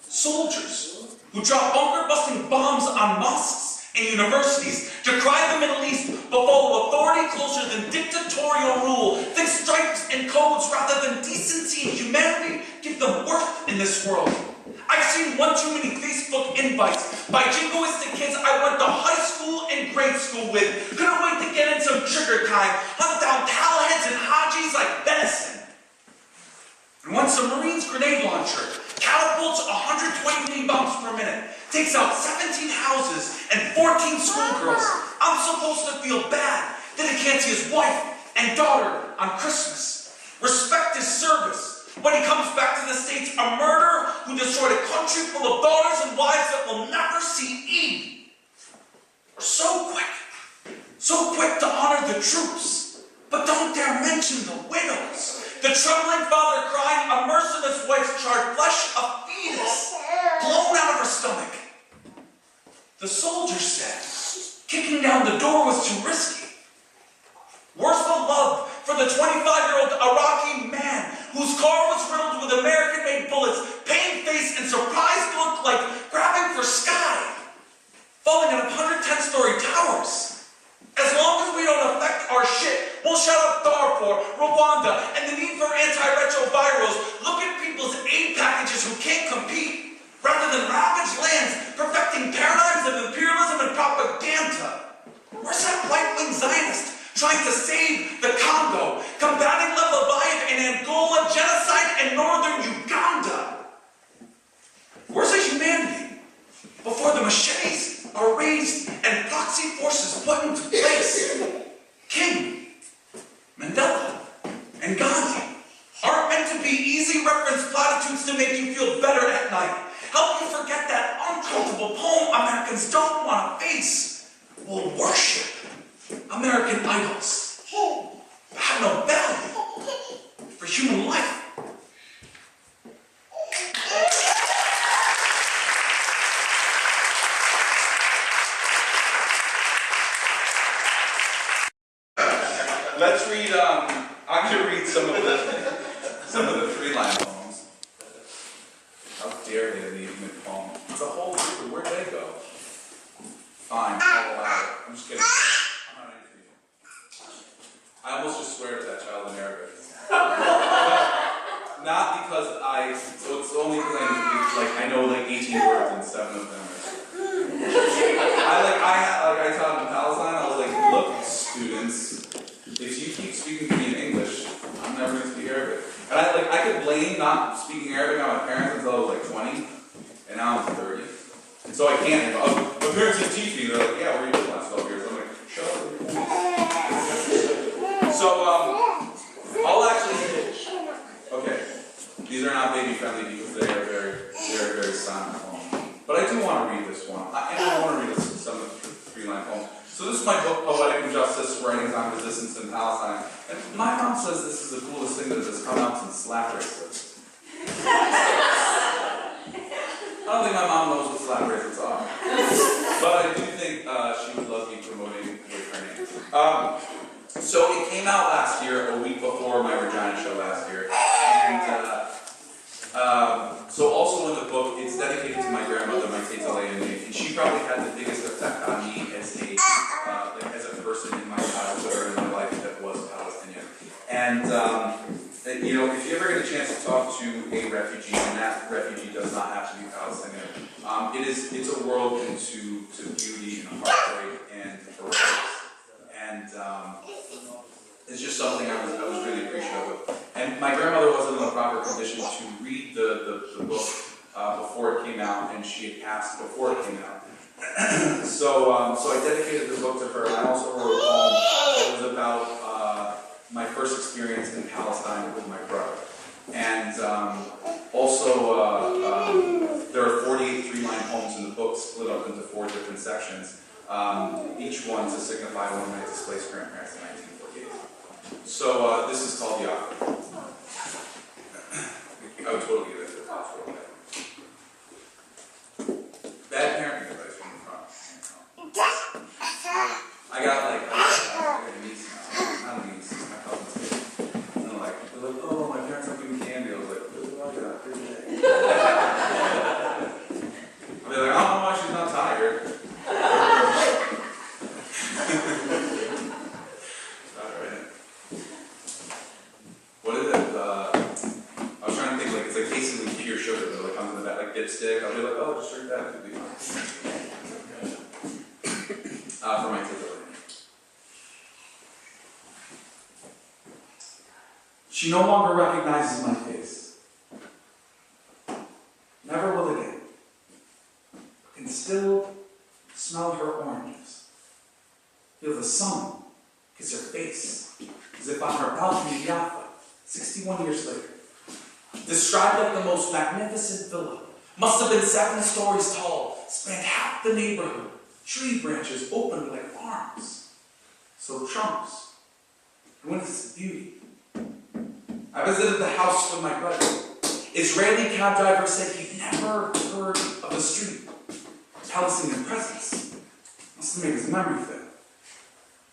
Soldiers who drop bunker-busting bombs on mosques and universities, decry the Middle East, but follow authority closer than dictatorial rule, think stripes and codes rather than decency and humanity, give them worth in this world. I've seen one too many Facebook invites by jingoistic kids I went to high school and grade school with. Couldn't wait to get in some trigger time, hunt down towelheads and hajis like venison. And once a Marine's grenade launcher catapults 120 bombs per minute, takes out 17 houses and 14 schoolgirls, I'm supposed to feel bad that he can't see his wife and daughter on Christmas. Respect his service. When he comes back to the States, a murderer who destroyed a country full of daughters and wives that will never see Eve. We're so quick to honor the troops, but don't dare mention the widows. The trembling father crying, a merciless wife's charred flesh, a fetus blown out of her stomach. The soldier said kicking down the door was too risky. Where's the love for the 25-year-old Iraqi man whose car was riddled with American-made bullets, pain-faced and surprised look like grabbing for sky, falling out of 110-story towers? As long as we don't affect our shit, we'll shut up Darfur, Rwanda, and the need for antiretrovirals, look at people's aid packages who can't compete, rather than ravage lands, perfecting paradigms of imperialism and propaganda. Where's that right-wing Zionist trying to save the Congo, combating Leviathan in Angola, genocide in northern Uganda? Where's the humanity before the machetes are raised and proxy forces put into place? King, Mandela, and Gandhi aren't meant to be easy reference platitudes to make you feel better at night. Help you forget that uncomfortable poem Americans don't want to face. We'll worship American idols that have no value for human life. Let's read, I'm going to read some of the three-line poems. How dare they leave mid-poem? It's a whole group. Where'd they go? Fine, I'll allow it. I'm just kidding. I'm not anything. I almost just swear to that child in Arabic. Not because so it's only because I know 18 words and 7 of them I taught in Palestine, I was like, look, students, if you keep speaking to me in English, I'm never going to speak Arabic. And I could blame not speaking Arabic on my parents until I was 20, and now I'm 30. And so I can't, my parents just teach me, they're like, yeah, where are you the last 12 years? I'm like, shut up. So, I'll actually, okay, these are not baby friendly because they are very silent poems. But I do want to read this one, and I want to read some of the three-line poems. So this is my book, Poetic Injustice, Writings on Resistance in Palestine. And my mom says this is the coolest thing that has come out since slap bracelets. I don't think my mom knows what slap bracelets are. But I do think she would love me promoting with her name. So it came out last year, a week before my Regina show last year. And so also in the book, it's dedicated to my grandmother, my Teta Leonie, and she probably had the biggest effect on me as a person in my childhood or in my life that was Palestinian. And if you ever get a chance to talk to a refugee, and that refugee does not have to be Palestinian, it's a world into beauty and heartbreak and heroics, and it's just something I was really appreciative of. And my grandmother wasn't in the proper condition to read the book before it came out, and she had passed before it came out. So I dedicated the book to her. I also wrote a poem that was about my first experience in Palestine with my brother. And there are 48 three-line poems in the book split up into 4 different sections, each one to signify one of my displaced grandparents in 1948. So this is called The Opera. I would totally give it to the top for that. Bad parenting advice from the front. I got a niece now. Not a niece, my cousin's kid. And they're like, oh, my parents don't give me candy. I was like, oh, I got a good day. I'll be like, I don't know why she's not tired. I was trying to think, like, it's like basically pure sugar that like comes in the back, like dipstick. I'll be like, oh, just drink that, it could be fine. For my takeaway. She no longer recognizes my face. Never will again. Can still smell her oranges. Feel the sun kiss her face, as if on her balcony in Jaffa, 61 years later. Described like the most magnificent villa. Must have been 7 stories tall, spanned half the neighborhood. Tree branches opened like arms. So trunks. And what is this beauty? I visited the house with my brother. Israeli cab driver said he'd never heard of the street. Palestinian presence. Must have made his memory fail.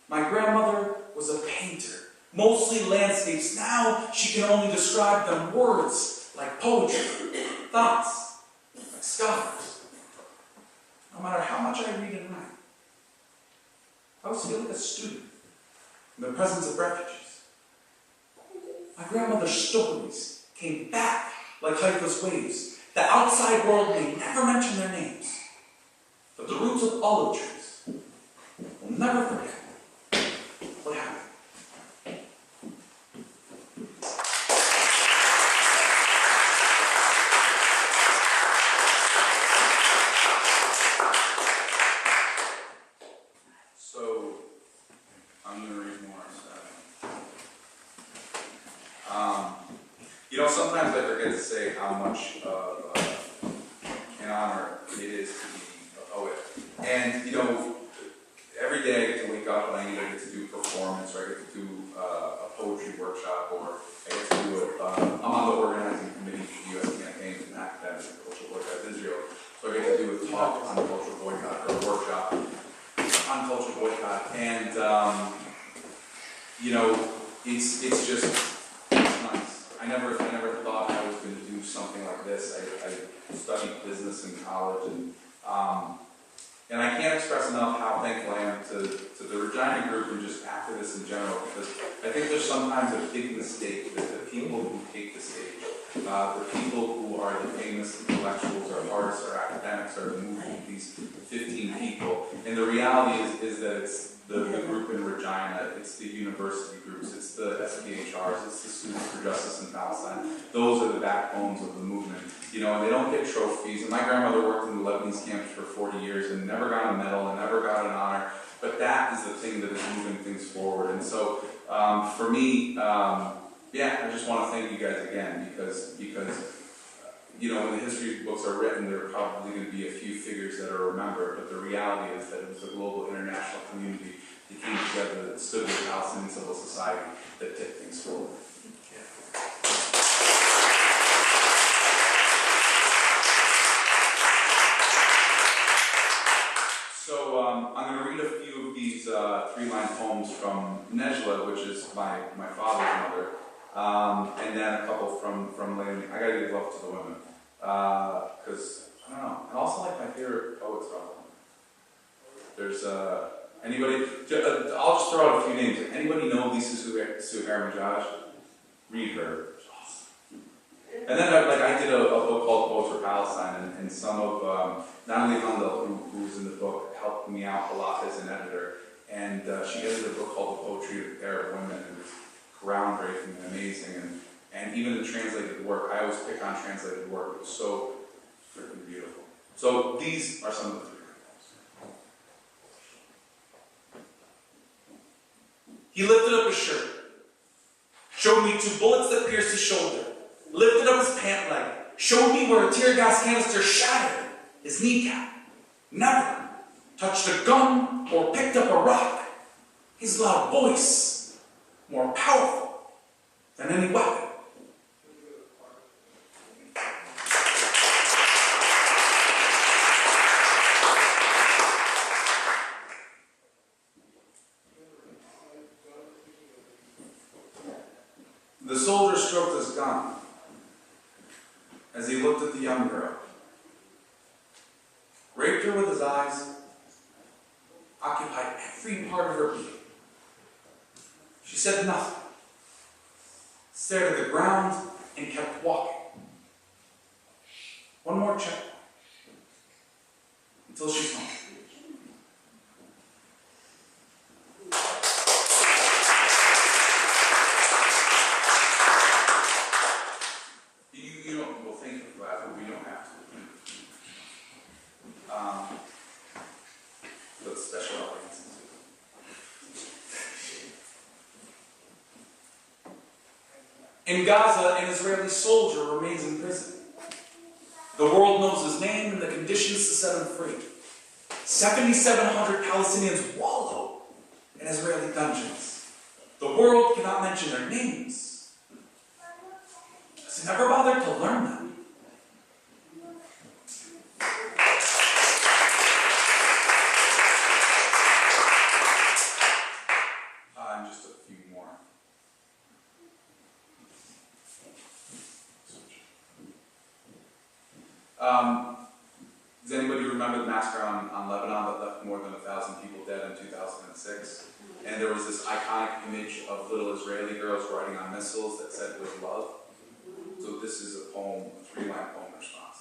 My grandmother was a painter, mostly landscapes. Now she can only describe them words like poetry, thoughts like scholars. No matter how much I read and write, I always feel like a student in the presence of refugees. My grandmother's stories came back like Haifa's waves. The outside world may never mention their names, but the roots of olive trees will never forget what happened. So, I'm going to read more. You know, sometimes I forget to say how much of an honor it is to be a poet. And, you know, every day I get to wake up and I either get to do a performance, or I get to do a poetry workshop, or I get to do I'm on the organizing committee for the U.S. campaign for an academic cultural boycott of Israel. So I get to do a talk on cultural boycott, or a workshop on cultural boycott. And, you know, it's just nice. I never thought I was going to do something like this. I studied business in college, and I can't express enough how thankful I am to the Regina Group and just activists in general, because I think there's sometimes a big mistake that the people who take the stage, the people who are the famous intellectuals or artists or academics, are the movement, these 15 people. And the reality is that it's the group in Regina, it's the university groups, it's the SPHRs, it's the Students for Justice in Palestine. Those are the backbones of the movement. You know, and they don't get trophies. And my grandmother worked in the Lebanese camps for 40 years and never got a medal and never got an honor. But that is the thing that is moving things forward. And so, for me, yeah, I just want to thank you guys again, because you know, when the history books are written, there are probably going to be a few figures that are remembered, but the reality is that it was a global international community that came together, that stood with Palestinian civil society, that tipped things forward. So I'm going to read a few of these 3-line poems from Nejla, which is my father's mother. And then a couple from Leonie. I gotta give love to the women. Because, I don't know, and also like my favorite poets probably. There's, anybody, I'll just throw out a few names. Anybody know Lisa Suhair-Majaj? Read her. It's awesome. And then I did a book called Poets For Palestine, and some of, Natalie Handel, who's in the book, helped me out a lot as an editor. And she edited a book called The Poetry of Arab Women. And groundbreaking and amazing, and even the translated work, I always pick on translated work, it was so freaking beautiful. So these are some of the 3 poems. He lifted up his shirt, showed me 2 bullets that pierced his shoulder, lifted up his pant leg, showed me where a tear gas canister shattered his kneecap. Never touched a gun or picked up a rock. His loud voice, more powerful than any weapon. The soldier stroked his gun as he looked at the young girl, raped her with his eyes, occupied every part of her being. She said nothing, stared at the ground, and kept walking. One more checkpoint. Until she's home. You don't, well, thank you for that, but we don't have to. That's special audience. In Gaza, an Israeli soldier remains in prison. The world knows his name and the conditions to set him free. 7,700 Palestinians wallow in Israeli dungeons. The world cannot mention their names. Has it never bothered to learn them? And just a few more. Does anybody remember the massacre on Lebanon that left more than 1,000 people dead in 2006? And there was this iconic image of little Israeli girls riding on missiles that said, "With love." So this is a poem, a 3-line poem response.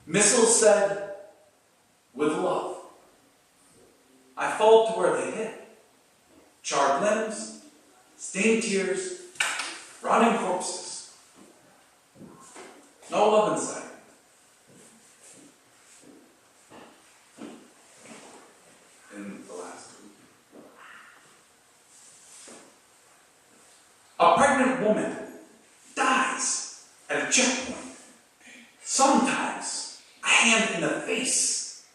Missiles said, "With love." I fall to where they hit. Charred limbs, stained tears, rotting corpses. No love in sight. In the last week. A pregnant woman dies at a checkpoint. Sometimes a hand in the face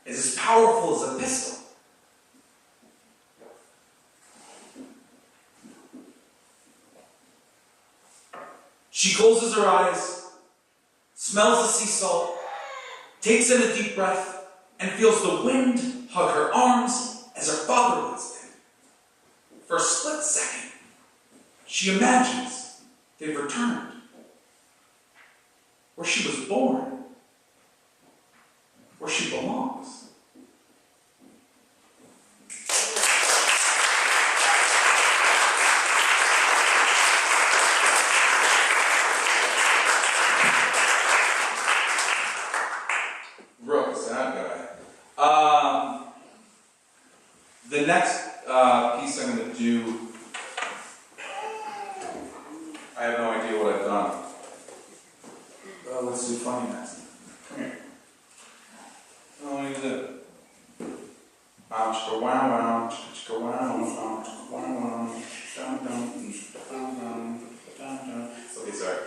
is as powerful as a pistol. She closes her eyes, smells the sea salt, takes in a deep breath, and feels the wind hug her arms as her father once did. For a split second, she imagines they've returned. Where she was born, where she belongs. The next piece I'm going to do, I have no idea what I've done. Let's do funny next. Come here. What do you do? Wow, wow, wow, wow, okay, sorry.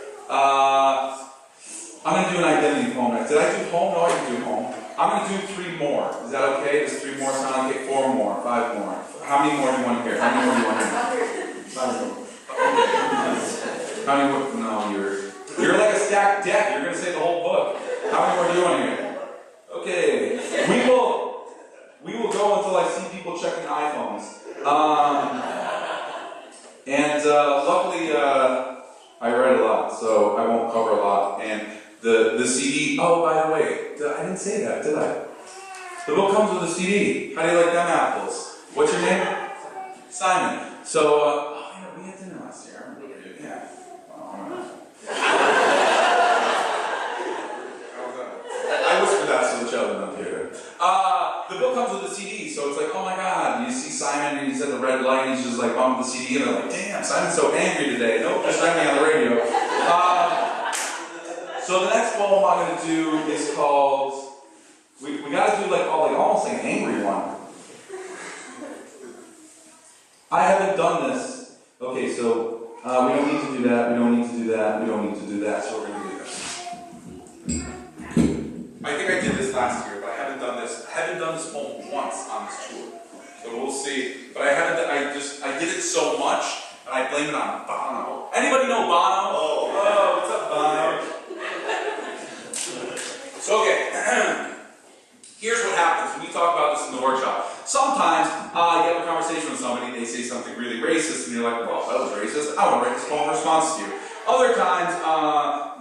I'm going to do an identity poem next. Did I do home? No, I didn't do home. I'm going to do 3 more. Is that okay? Does 3 more sound okay? 4 more, 5 more. How many more do you want to hear? How many more do you want to hear? 5 more. How many more? No, you're like a stacked deck. You're going to say the whole book. How many more do you want to hear? Okay. We will go until I see people checking iPhones. Luckily, I read a lot, so I won't cover a lot. And the CD, oh, by the way, I didn't say that, did I? The book comes with a CD. How do you like them apples? What's your name? Simon. So, oh yeah, we had dinner last year. I remember you. Yeah. I whispered that so the children don't hear it. The book comes with a CD, so it's like, oh my god, you see Simon and he's at the red light and he's just like bumping the CD and they're like, damn, Simon's so angry today. Nope, just let me on the radio. So the next poem I'm going to do is called, we got to do almost like an angry one. I haven't done this. Okay, so we don't need to do that, we don't need to do that, we don't need to do that, so we're going to do this. I think I did this last year, but I haven't done this. I haven't done this poem once on this tour. So we'll see. But I did it so much, and I blame it on Bono. Anybody know Bono? Oh, what's up, Bono? So, okay. Here's what happens when we talk about this in the workshop. Sometimes you have a conversation with somebody, they say something really racist, and you're like, well, that was racist. I want to write this poem in response to you. Other times,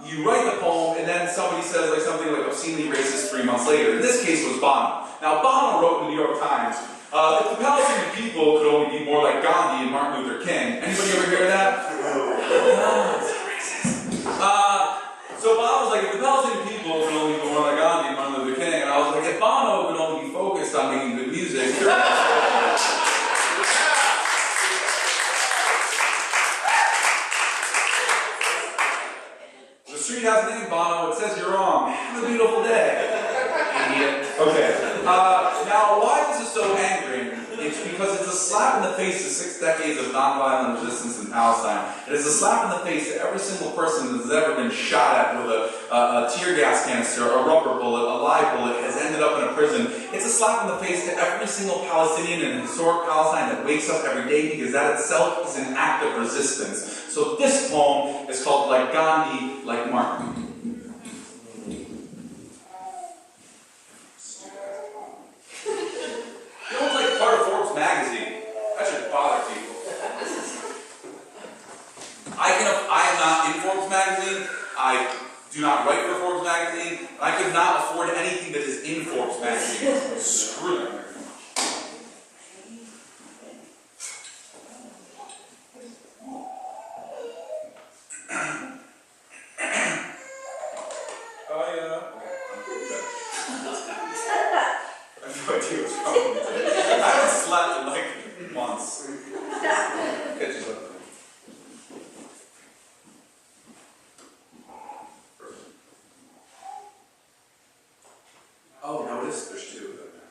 you write the poem, and then somebody says something like obscenely racist 3 months later. In this case, it was Bono. Now, Bono wrote in the New York Times, If the Palestinian people could only be more like Gandhi and Martin Luther King. Anybody ever hear that? So Bono was like, if the Palestinian people could only be more like Gandhi and Martin Luther King, and I was like, if Bono could only be focused on making good music, the street has a name, Bono. It says you're wrong. Have a beautiful day. Idiot. Okay. Now, why is this so angering? It's because it's a slap in the face to 6 decades of nonviolent resistance in Palestine. It is a slap in the face to every single person that has ever been shot at with a tear gas canister, a rubber bullet, a live bullet, has ended up in a prison. It's a slap in the face to every single Palestinian in historic Palestine that wakes up every day, because that itself is an act of resistance. So this poem is called Like Gandhi, Like Martin. You know, it's like part of Forbes magazine. That should bother people. I am not in Forbes magazine. I do not write for Forbes magazine. I could not afford anything that is in Forbes magazine. Screw that. I haven't slept in like months. Catch yourself. Oh, notice there's 2 of them now.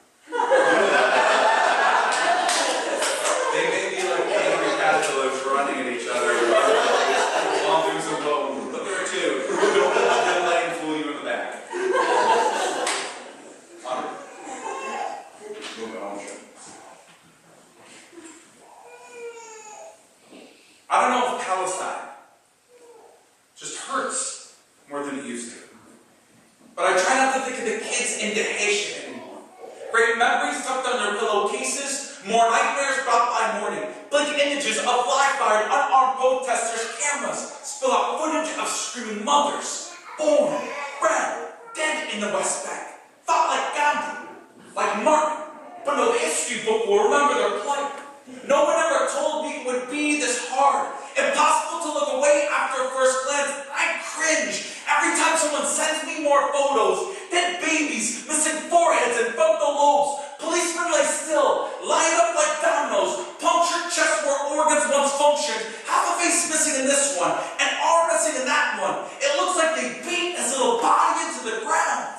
They may be like angry caterpillars running at each other while doing some poems, but there are 2. Don't let him fool you in the back. I don't know if Palestine just hurts more than it used to. But I try not to think of the kids in Haitian anymore. Great memories tucked under pillowcases, more nightmares brought by morning. Blanket images of live-fired, unarmed protesters' cameras spill out footage of screaming mothers, born, bred, dead in the West Bank. Thought like Gandhi, like Martin, but no history book will remember their plight. No one ever told me it would be this hard. Impossible to look away after a first glance. I cringe every time someone sends me more photos. Dead babies, missing foreheads and frontal lobes. Policemen lay still, lined up like dominoes. Punctured chests where organs once functioned. Half a face missing in this one, an arm missing in that one. It looks like they beat his little body into the ground.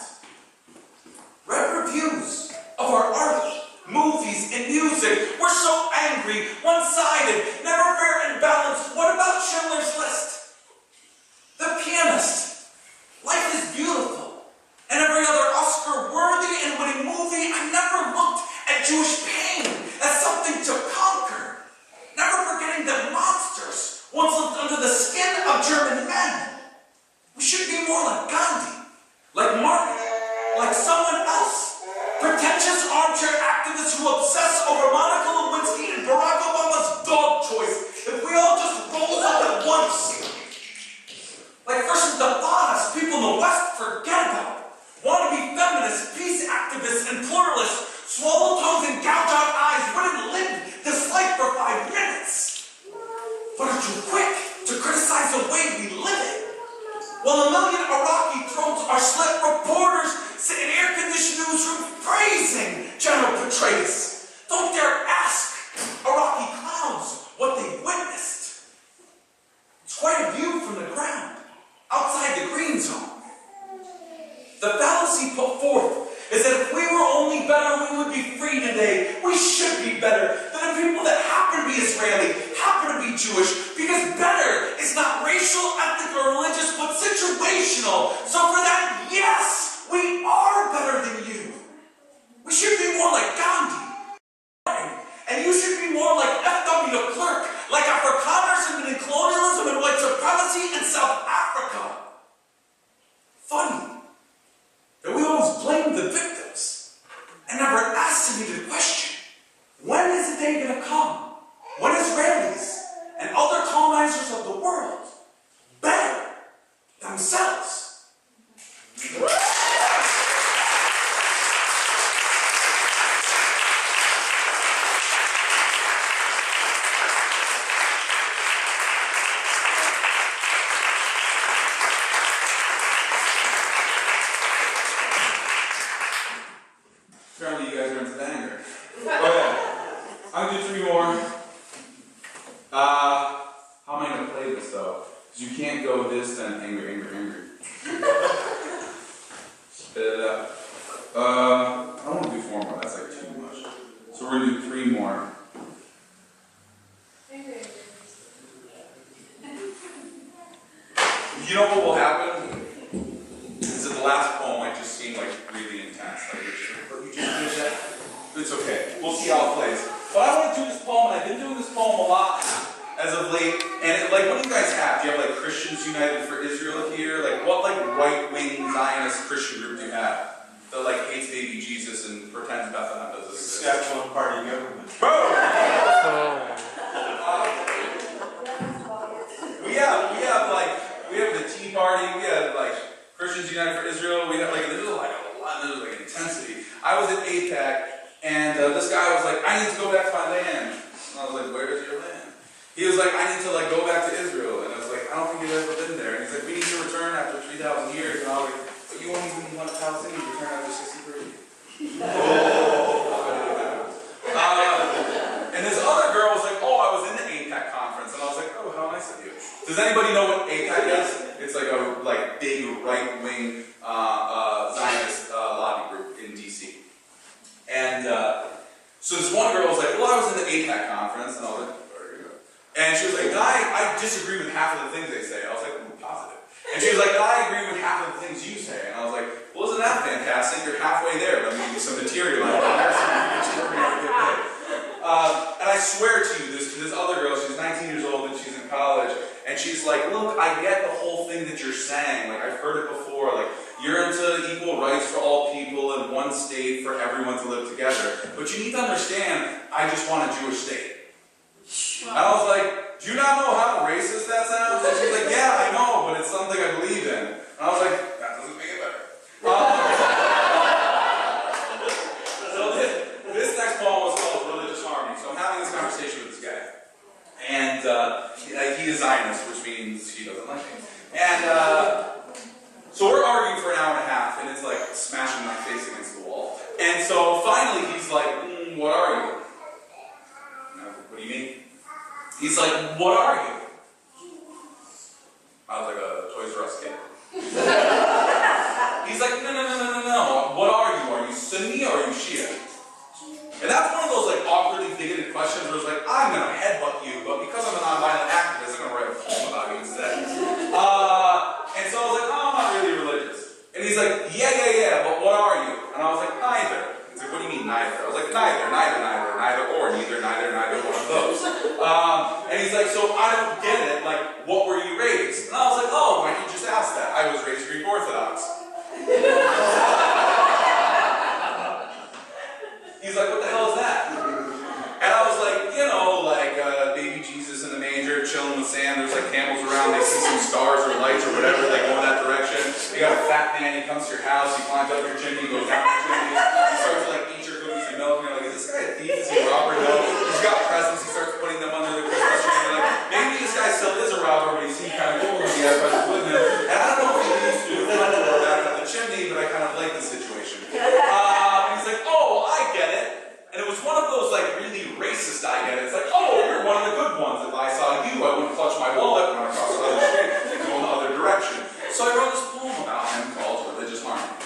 Read reviews of our art, movies, and music. We're so angry, one-sided, never fair and balanced. What about Schindler's List? The Pianist. Life is beautiful. And every other Oscar-worthy and winning movie, I never looked at Jewish pain as something to conquer. Never forgetting that monsters once lived under the skin of German men. We should be more like Gandhi, like Martin, like someone else. Pretentious armchair activists who obsess over Monica Lewinsky and Barack Obama's dog choice. If we all just rolled up at once. Like First Intifada, people in the West forget about. Want to be feminists, peace activists, and pluralists. Swallow tongues and gouge out eyes. Wouldn't live this life for 5 minutes. But are too quick to criticize the way we live it. While a million Iraqi throats are slit, reporters sit in air-conditioned newsrooms praising General Petraeus. Don't dare ask Iraqi clowns what they witnessed. It's quite a view from the ground, outside the green zone. The fallacy put forth is that if we were only better, we would be free today. We should be better than the people that happen to be Israeli, happen to be Jewish, because better is not racial, ethnic, or religious, but situational. So for that, yes, we are better than you. We should be more like Gandhi. And you should be more like F.W. de Klerk, like Afrikaners and colonialism and white supremacy in South Africa. Funny that we always blame the victims and never ask any to question, when is the day going to come when Israelis and other colonizers of the world better themselves? How am I going to play this though? Because you can't go this, then angry, angry, angry. Spit it up. I don't want to do 4 more, that's like too much. So we're going to do 3 more. You know what will happen? Is that the last poem might just seem like really intense. Like you just did that. It's okay. We'll see how it plays. But I want to do this poem, and I've been doing this poem a lot as of late. And like, what do you guys have? Do you have like Christians United for Israel here? Like, what like right-wing Zionist Christian group do you have that like hates baby Jesus and pretends Bethlehem doesn't exist? Saskatchewan Party government. Boom! We have the Tea Party, we have like Christians United for Israel, we have like, there's like a lot, there's like intensity. I was at APAC, and this guy was like, I need to go back to my land. And I was like, where is your land? He was like, I need to like go back to Israel. And I was like, I don't think you've ever been there. And he's like, we need to return after 3,000 years. And I was like, but you won't even want Palestinians to return after 63. And this other girl was like, oh, I was in the APAC conference. And I was like, oh, how nice of you. Does anybody know what APAC is? It's like a big right-wing Zionist lobby group in DC. And so this one girl was like, well, I was in the APAC conference. And I was like, where are you going? And she was like, I disagree with half of the things they say. I was like, ooh, positive. And she was like, I agree with half of the things you say. And I was like, well, isn't that fantastic? You're halfway there. Let me give you some material. And I swear to you, this other girl, she's 19 years old and she's in college, and she's like, look, I get the whole thing that you're saying, like I've heard it before, like you're into equal rights for all people in one state for everyone to live together, but you need to understand, I just want a Jewish state. And I was like, do you not know how racist that sounds? And she's like, yeah, I know, but it's something I believe in. And I was like, that doesn't make it better. So this next poem was called Religious Harmony. So I'm having this conversation with this guy. And he is Zionist, which means he doesn't like me. And so we're arguing for an hour and a half, and it's like smashing my face against the wall. And so finally he's like, what are you? And I was like, what do you mean? He's like, what are you? I was like, a Toys R Us kid. He's like, no. What are you? Are you Sunni or are you Shia? And that's one of those like awkwardly bigoted questions where it's like, I'm going to headbutt you, but because I'm a nonviolent activist, I'm going to write a poem about you instead. And so I was like, oh, I'm not really religious. And he's like, yeah, but what are you? And I was like, neither. He's like, what do you mean neither? I was like, neither, or, neither, one of those. And he's like, so I don't get it, like, what were you raised? And I was like, oh, why didn't you just ask that? I was raised Greek Orthodox. He's like, what the hell is that? And I was like, you know, like baby Jesus in the manger, chilling with sand, there's like camels around, they see some stars or lights or whatever, they go in that direction. You got a fat man, he comes to your house, he climbs up your chimney, goes down your chimney, he starts to like eat your cookies and milk, and you're like, is this guy a thief? Is he a robber? No. He's got presents, he starts putting them under the Christmas tree, and you're like, maybe this guy still is a robber, but he seems kind of cool when he has presents with him. And I don't know if he needs to do the front door back at the chimney, but I kind of like the situation. And he's like, oh, I get it. And it was one of those like really racist I get it. It's like, oh, you're one of the good ones. If I saw you, I wouldn't clutch my wallet, run across the other street, and go in the other direction. So I wrote this poem about him called Religious Harmony.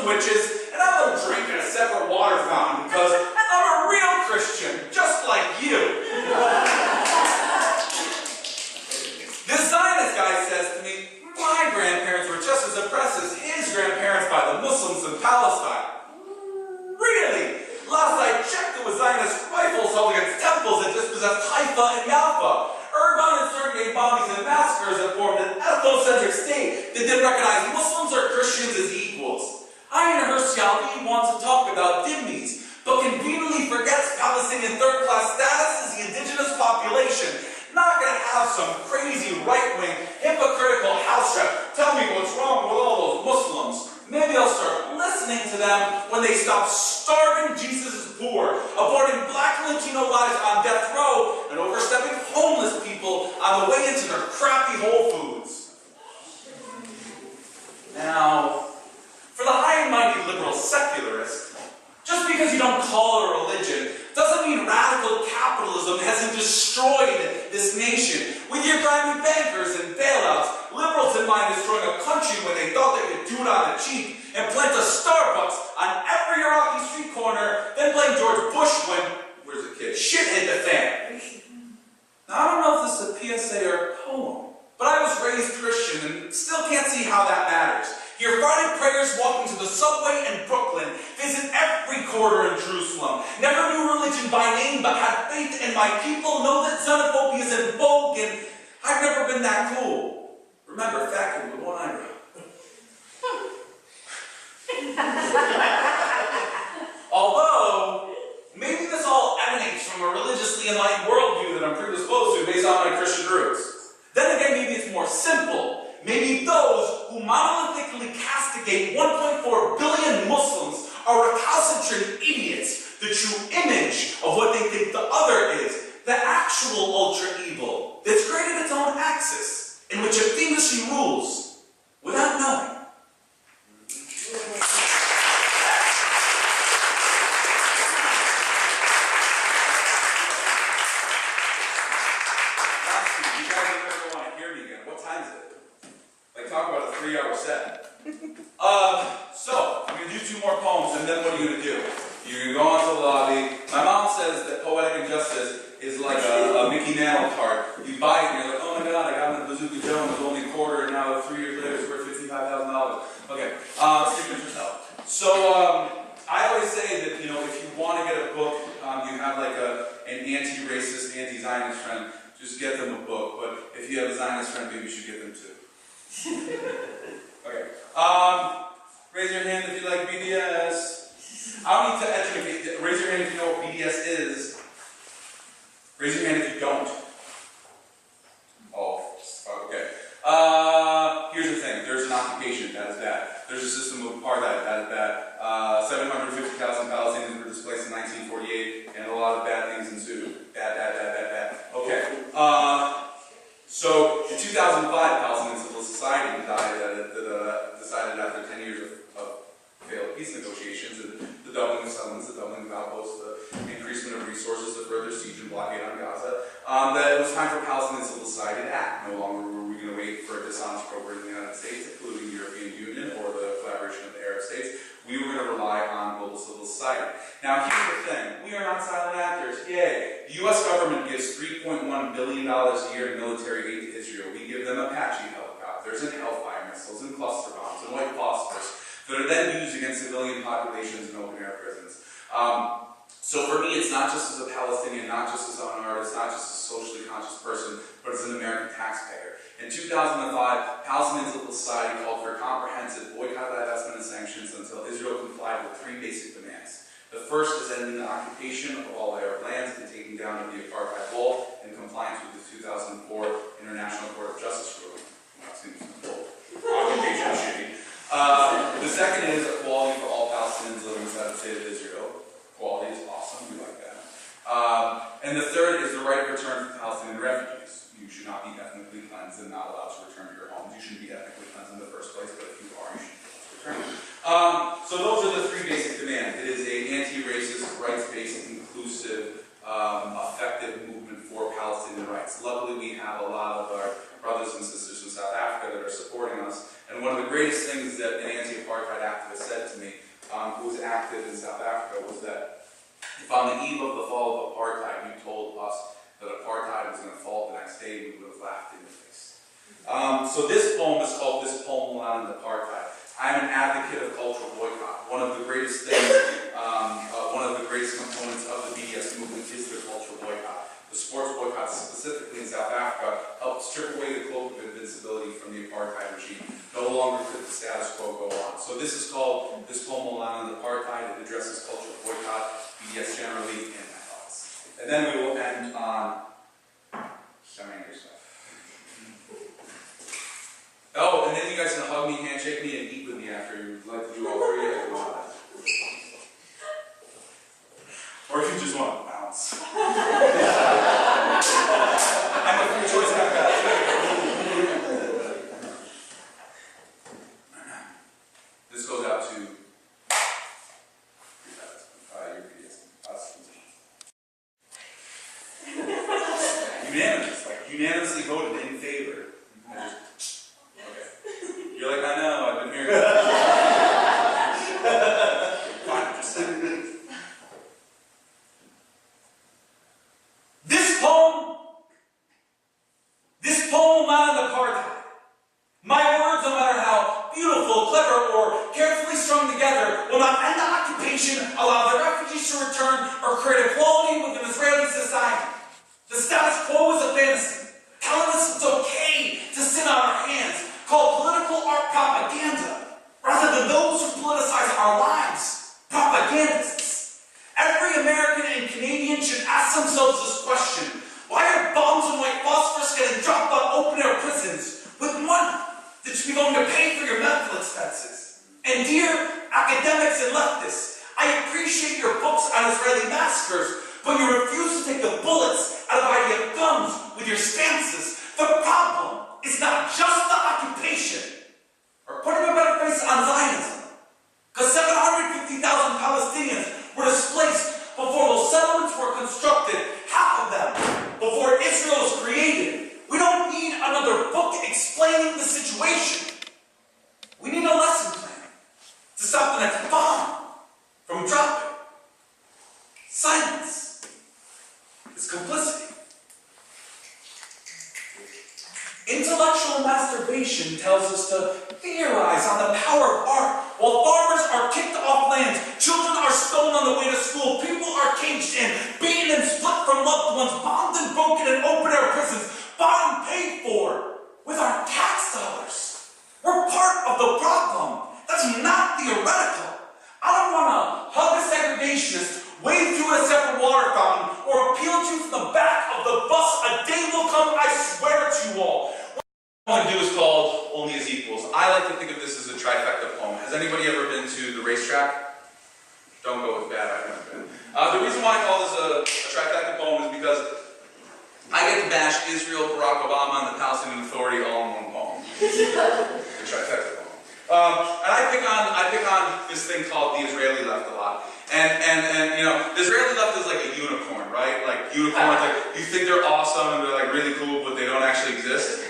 sandwiches, and I won't drink at a separate water fountain because I'm a real Christian, just like you. This Zionist guy says to me, my grandparents were just as oppressed as his grandparents by the Muslims in Palestine. Really? Last I checked, it was Zionist rifles held against temples that dispossessed Haifa and Jaffa. Urban insurgent bombings and massacres that formed an ethnocentric state that didn't recognize Muslims or Christians as equals. Ayn Hirsi wants to talk about dhimmis, but conveniently forgets Palestinian third-class status as the indigenous population. Not gonna have some crazy right-wing, hypocritical house rep tell me what's wrong with all those Muslims. Maybe I'll start listening to them when they stop starving Jesus' poor, aborting black Latino lives on death row, and overstepping homeless people on the way into their crappy Whole Foods. Now, for the high and mighty liberal secularist, just because you don't call it a religion doesn't mean radical capitalism hasn't destroyed this nation. With your grimy bankers and bailouts, liberals in mind destroying a country when they thought they could do it on the cheap and plant a Starbucks on every Iraqi street corner, then blame George Bush when, where's the kid, shit hit the fan. Now, I don't know if this is a PSA or a poem, but I was raised Christian and still can't see how that matters. Hear Friday prayers walking to the subway in Brooklyn, visit every quarter in Jerusalem, never knew religion by name but had faith in my people, know that xenophobia is in vogue, and I've never been that cool. Remember, fat kid with one eyebrow. Although, maybe this all emanates from a religiously enlightened worldview that I'm predisposed to based on my Christian roots. Then again, maybe it's more simple. Maybe those who monolithically castigate 1.4 billion Muslims are recalcitrant idiots, the true image of what they think the other is, the actual ultra-evil that's created its own axis, in which it famously rules without knowing. Talk about a 3-hour set. So, I'm going to do 2 more poems, and then what are you going to do? You're going to go onto the lobby. My mom says that Poetic Injustice is like a Mickey Mantle card. You buy it, and you're like, oh my god, I got it at Bazooka Joe, it was only a quarter, and now 3 years later it's worth $55,000. Okay, signatures help. So, I always say that, you know, if you want to get a book, you have like an anti-racist, anti-Zionist friend, just get them a book. But if you have a Zionist friend, maybe you should get them too. Okay. Raise your hand if you like BDS. I don't need to educate. Raise your hand if you know what BDS is. Raise your hand if you don't. Oh, okay. Here's the thing. There's an occupation. That is bad. There's a system of apartheid. That is bad. 750,000 Palestinians were displaced in 1948, and a lot of bad things ensued. Bad. Okay. So, in 2005, Palestinian civil society decided after 10 years of failed peace negotiations, and the doubling of settlements, the doubling of outposts, the increasement of resources, the further siege and blockade on Gaza, that it was time for Palestinian civil society to act. No longer were we going to wait for a dishonest program in the United States, including the European Union or the collaboration of the Arab states. We were going to rely on global civil society. Now, here's the thing. We are not silent actors. Yay. The U.S. government gives $3.1 billion a year in military aid to Israel. We give them Apache helicopters and Hellfire missiles and cluster bombs and white phosphorus that are then used against civilian populations in open-air prisons. So for me, it's not just as a Palestinian, not just as an artist, not just as a socially conscious person, but as an American taxpayer. In 2005, Palestinian civil society called for a comprehensive boycott, divestment, and sanctions until Israel complied with 3 basic demands. The first is ending the occupation of all Arab lands and taking down of the apartheid wall in compliance with the 2004 International Court of Justice ruling. That seems simple. Occupation is shitty. The second is equality for all Palestinians living inside the state of Israel. Equality is awesome. We like that. And the third is the right of return for Palestinian refugees. You should not be ethnically cleansed and not allowed to return to your homes. You shouldn't be ethnically cleansed in the first place, but if you are, you should return. So those are the 3 basic demands. It is an anti-racist, rights-based, inclusive, effective movement for Palestinian rights. Luckily, we have a lot of our brothers and sisters in South Africa that are supporting us. And one of the greatest things that an anti-apartheid activist said to me I'm an advocate of cultural boycott. One of the greatest things, one of the greatest components of the BDS movement is the cultural boycott. The sports boycott, specifically in South Africa, helped strip away the cloak of invincibility from the apartheid regime. No longer could the status quo go on. So this is called, this poem will end apartheid. It addresses cultural boycott, BDS generally, and my thoughts. And then we will end on some angry stuff. Oh, and then you guys can hug me, handshake me, and eat with me after. You'd like to do all three, I can do that. Or if you just want to bounce. I'm a free choice kind of guy. This goes out to your PDS. Unanimous, like unanimously voted in favor. You're like, I know, I've been hearing that. Fine, just saying. This poem will not end apartheid. My words, no matter how beautiful, clever, or carefully strung together, will not end the occupation, allow the refugees to return, or create equality within Israeli society. The status quo is a fantasy. Telling us it's okay to sit on our hands, called political art propaganda, rather than those who politicize our lives, propagandists. Every American and Canadian should ask themselves this question: why are bombs and white phosphorus getting dropped on open-air prisons with money that should be going to pay for your medical expenses? And dear academics and leftists, I appreciate your books on Israeli massacres, but you refuse to take the bullets out of IDF guns with your stances. The problem is not just the occupation, or putting a better face on Zionism, because 750,000 Palestinians were displaced before those settlements were constructed, half of them before Israel was created. We don't need another book explaining the situation. We need a lesson plan to stop the next bomb from dropping. Silence is complicity. Intellectual masturbation tells us to theorize on the power of art. While farmers are kicked off lands, children are stoned on the way to school, people are caged in, beaten and split from loved ones, bombed and broken in open-air prisons, bought and paid for with our tax dollars. We're part of the problem. That's not theoretical. I don't want to hug a segregationist, wade through a separate water fountain, or appeal to you from the back of the bus. A day will come, I swear to you all. What I want to do is called Only as Equals. I like to think of this as a trifecta poem. Has anybody ever been to the racetrack? Don't go with bad, I've never been. The reason why I call this a trifecta poem is because I get to bash Israel, Barack Obama, and the Palestinian Authority all in one poem. The trifecta poem. And I pick on this thing called the Israeli left a lot. And you know, the Israeli left is like a unicorn, right? Like unicorns, like you think they're awesome and they're like really cool, but they don't actually exist.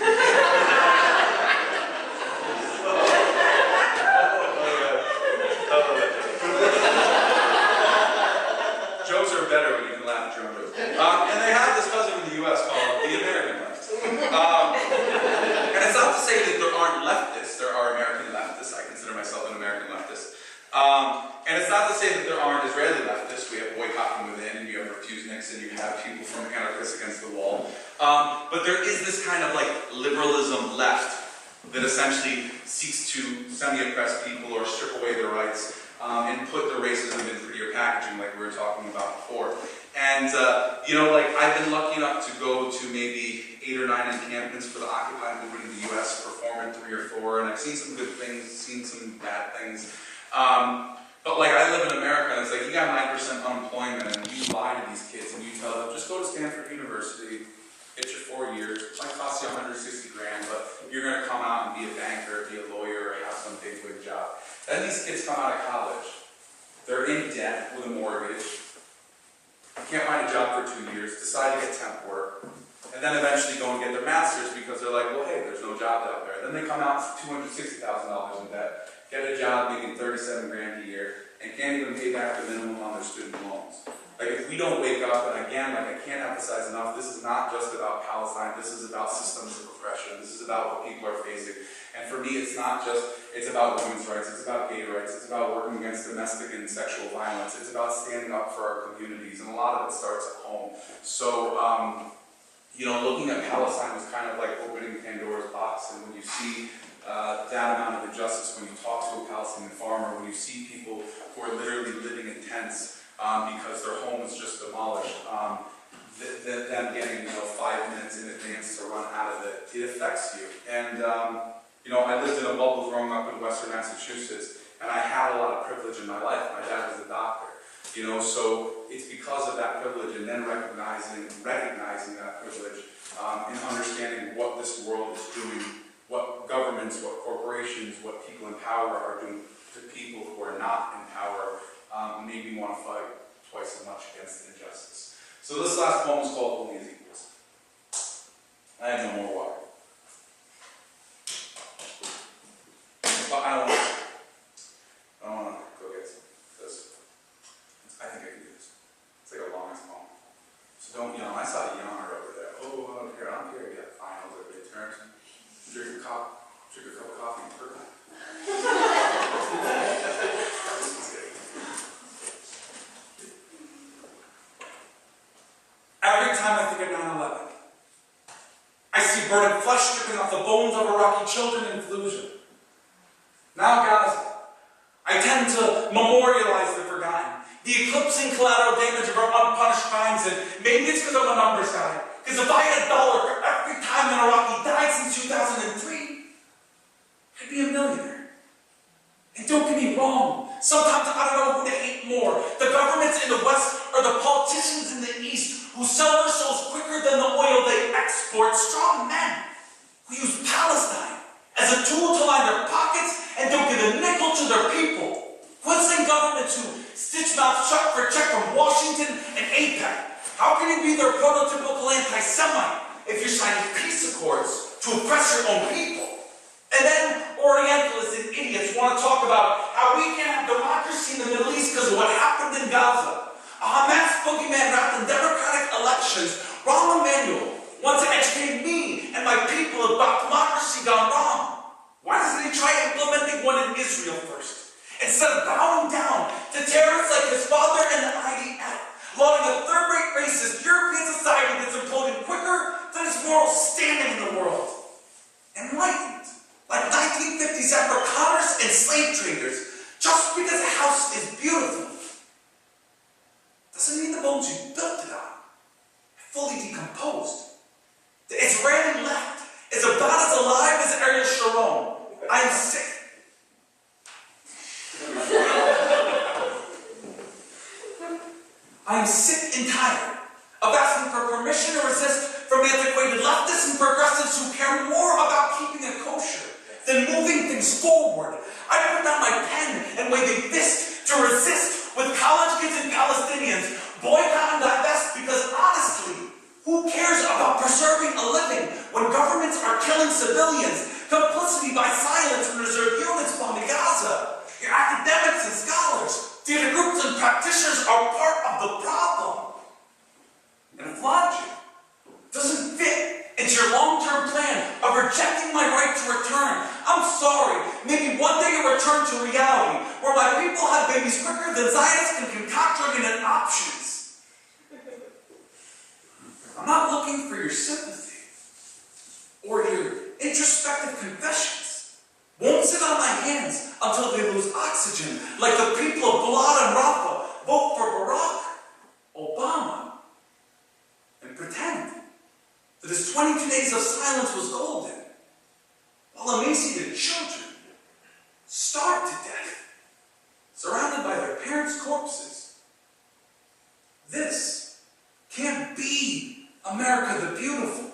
Jokes are better when you can laugh at your own jokes. And they have this cousin in the U.S. called the American left. And it's not to say that there aren't leftists. There are American leftists. I consider myself an American leftist. And it's not to say that there aren't Israeli leftists. We have boycott from within, and you have refuseniks, and you have people from anarchists against the wall. But there is this kind of like liberalism left that essentially seeks to semi-oppress people or strip away their rights and put the racism in prettier packaging, like we were talking about before. And you know, like I've been lucky enough to go to maybe 8 or 9 encampments for the Occupy movement in the U.S., perform in 3 or 4, and I've seen some good things, seen some bad things. But like I live in America, and it's like you got 9% unemployment, and you lie to these kids, and you tell them, just go to Stanford University, get your 4 years, it might cost you $160 grand, but you're going to come out and be a banker, be a lawyer, or have some big job. Then these kids come out of college, they're in debt with a mortgage, can't find a job for 2 years, decide to get temp work, and then eventually go and get their master's because they're like, well, hey, there's no jobs out there. Then they come out with $260,000 in debt, get a job making $37 grand a year, and can't even pay back the minimum on their student loans. Like, if we don't wake up, and again, like I can't emphasize enough, this is not just about Palestine, this is about systems of oppression, this is about what people are facing. And for me, it's not just, it's about women's rights, it's about gay rights, it's about working against domestic and sexual violence, it's about standing up for our communities, and a lot of it starts at home. So, you know, looking at Palestine was kind of like opening Pandora's box, and when you see that amount of injustice, when you talk to a Palestinian farmer, when you see people who are literally living in tents because their home was just demolished, them getting, you know, 5 minutes in advance to run out of it, it affects you. And, you know, I lived in a bubble growing up in Western Massachusetts, and I had a lot of privilege in my life. My dad was a doctor, you know, so it's because of that privilege, and then recognizing that privilege, and understanding what this world is doing, what governments, what corporations, what people in power are doing to people who are not in power, made me want to fight twice as much against the injustice. So this last poem is called Only as Equals. I have no more water. But I don't want to go get some, because I think I can do this. It's like a long ass poem. So don't yawn. I saw a yawner over there. Oh, I don't care. You got finals or midterms. Drink a cup of coffee and purple. Every time I think of 9/11, I see burning flesh stripping off the bones of Iraqi children in Fallujah. Now Gaza, I tend to memorialize the forgotten, the eclipsing collateral damage of our unpunished crimes, and maybe it's because I'm a numbers guy. Because if I had $1 for every time an Iraqi died since 2003, I'd be a millionaire. And don't get me wrong, sometimes I don't know who to hate more, the governments in the West or the politicians in the East who sell their souls quicker than the oil they export, strong men who use Palestine as a tool to line their pockets and don't give a nickel to their people. Who governments who stitch mouths check for check from Washington and AIPAC. How can you be their prototypical anti-Semite if you're signing peace accords to oppress your own people? And then Orientalists and idiots want to talk about how we can't have democracy in the Middle East because of what happened in Gaza. A Hamas boogeyman wrapped in democratic elections. Rahm Emanuel wants to educate me and my people about democracy gone wrong. Why doesn't he try implementing one in Israel first? Instead of bowing down to terrorists like his father and the IDF, lauding a third-rate racist European society that's imploding quicker than its moral standing in the world. Enlightened, like 1950s Afrikaners and slave traders, just because a house is beautiful doesn't mean the bones you built it on are fully decomposed. The Israeli left is about as alive as Ariel Sharon. I am sick. I am sick and tired of asking for permission to resist from antiquated leftists and progressives who care more about keeping it kosher than moving things forward. I put down my pen and wave a fist to resist with college kids and Palestinians boycott and divest because honestly, who cares about preserving a living when governments are killing civilians? Complicity by silence when reserve units bombing Gaza. Your academics and scholars, theater groups and practitioners are part of the problem. And if logic doesn't fit into your long-term plan of rejecting my right to return, I'm sorry, maybe one day you'll return to reality where my people have babies quicker than Zionists can concoct and options. I'm not looking for your sympathy or your introspective confessions. Won't sit on my hands until they lose oxygen, like the people of Balad and Rafah vote for Barack Obama and pretend that his 22 days of silence was golden, while emaciated children starved to death, surrounded by their parents' corpses. This can't be America the Beautiful.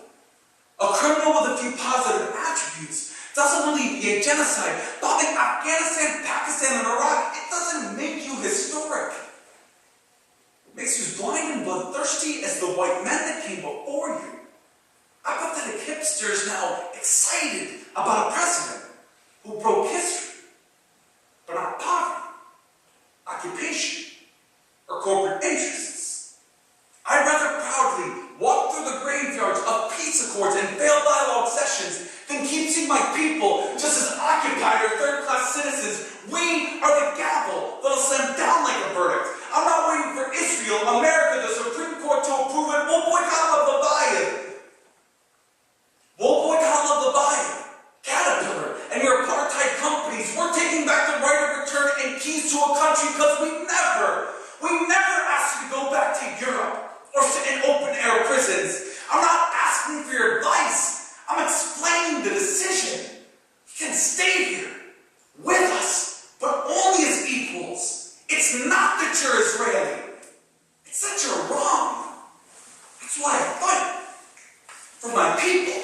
A criminal with a few positive attributes doesn't alleviate genocide. Bombing Afghanistan, Pakistan, and Iraq, it doesn't make you historic. It makes you as blind and bloodthirsty as the white men that came before you. Apathetic hipsters now excited about a president who broke history, but not poverty, occupation, or corporate interests. I'd rather proudly walk through the graveyards of peace accords and failed dialogue sessions than keep seeing my people just It's not that you're Israeli. It's that you're wrong. That's why I fight for my people.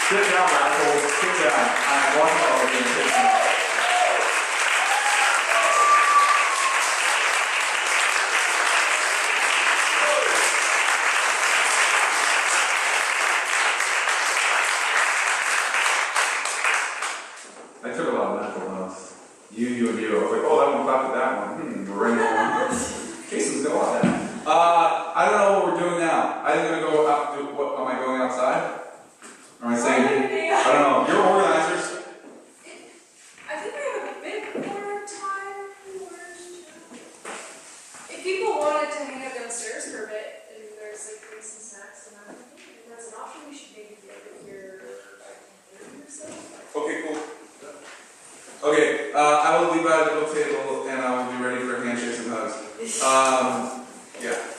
Sit down, radicals. Sit down. I'm watching all of you. I took a lot of mental notes. You. I was like, oh, that one clapped with that one. We're in that one. Jason's gonna love that. I don't know what we're doing now. I think I'm gonna go out. What am I going outside? Am I saying? I don't know. You're organizers. I think we have a bit more time. If people wanted to hang out downstairs for a bit, and there's like drinks and snacks and everything, if that's an option, we should maybe be over here by 10:30 or so. Okay, cool. Okay, I will be by the book table and I will be ready for handshakes and hugs. Yeah.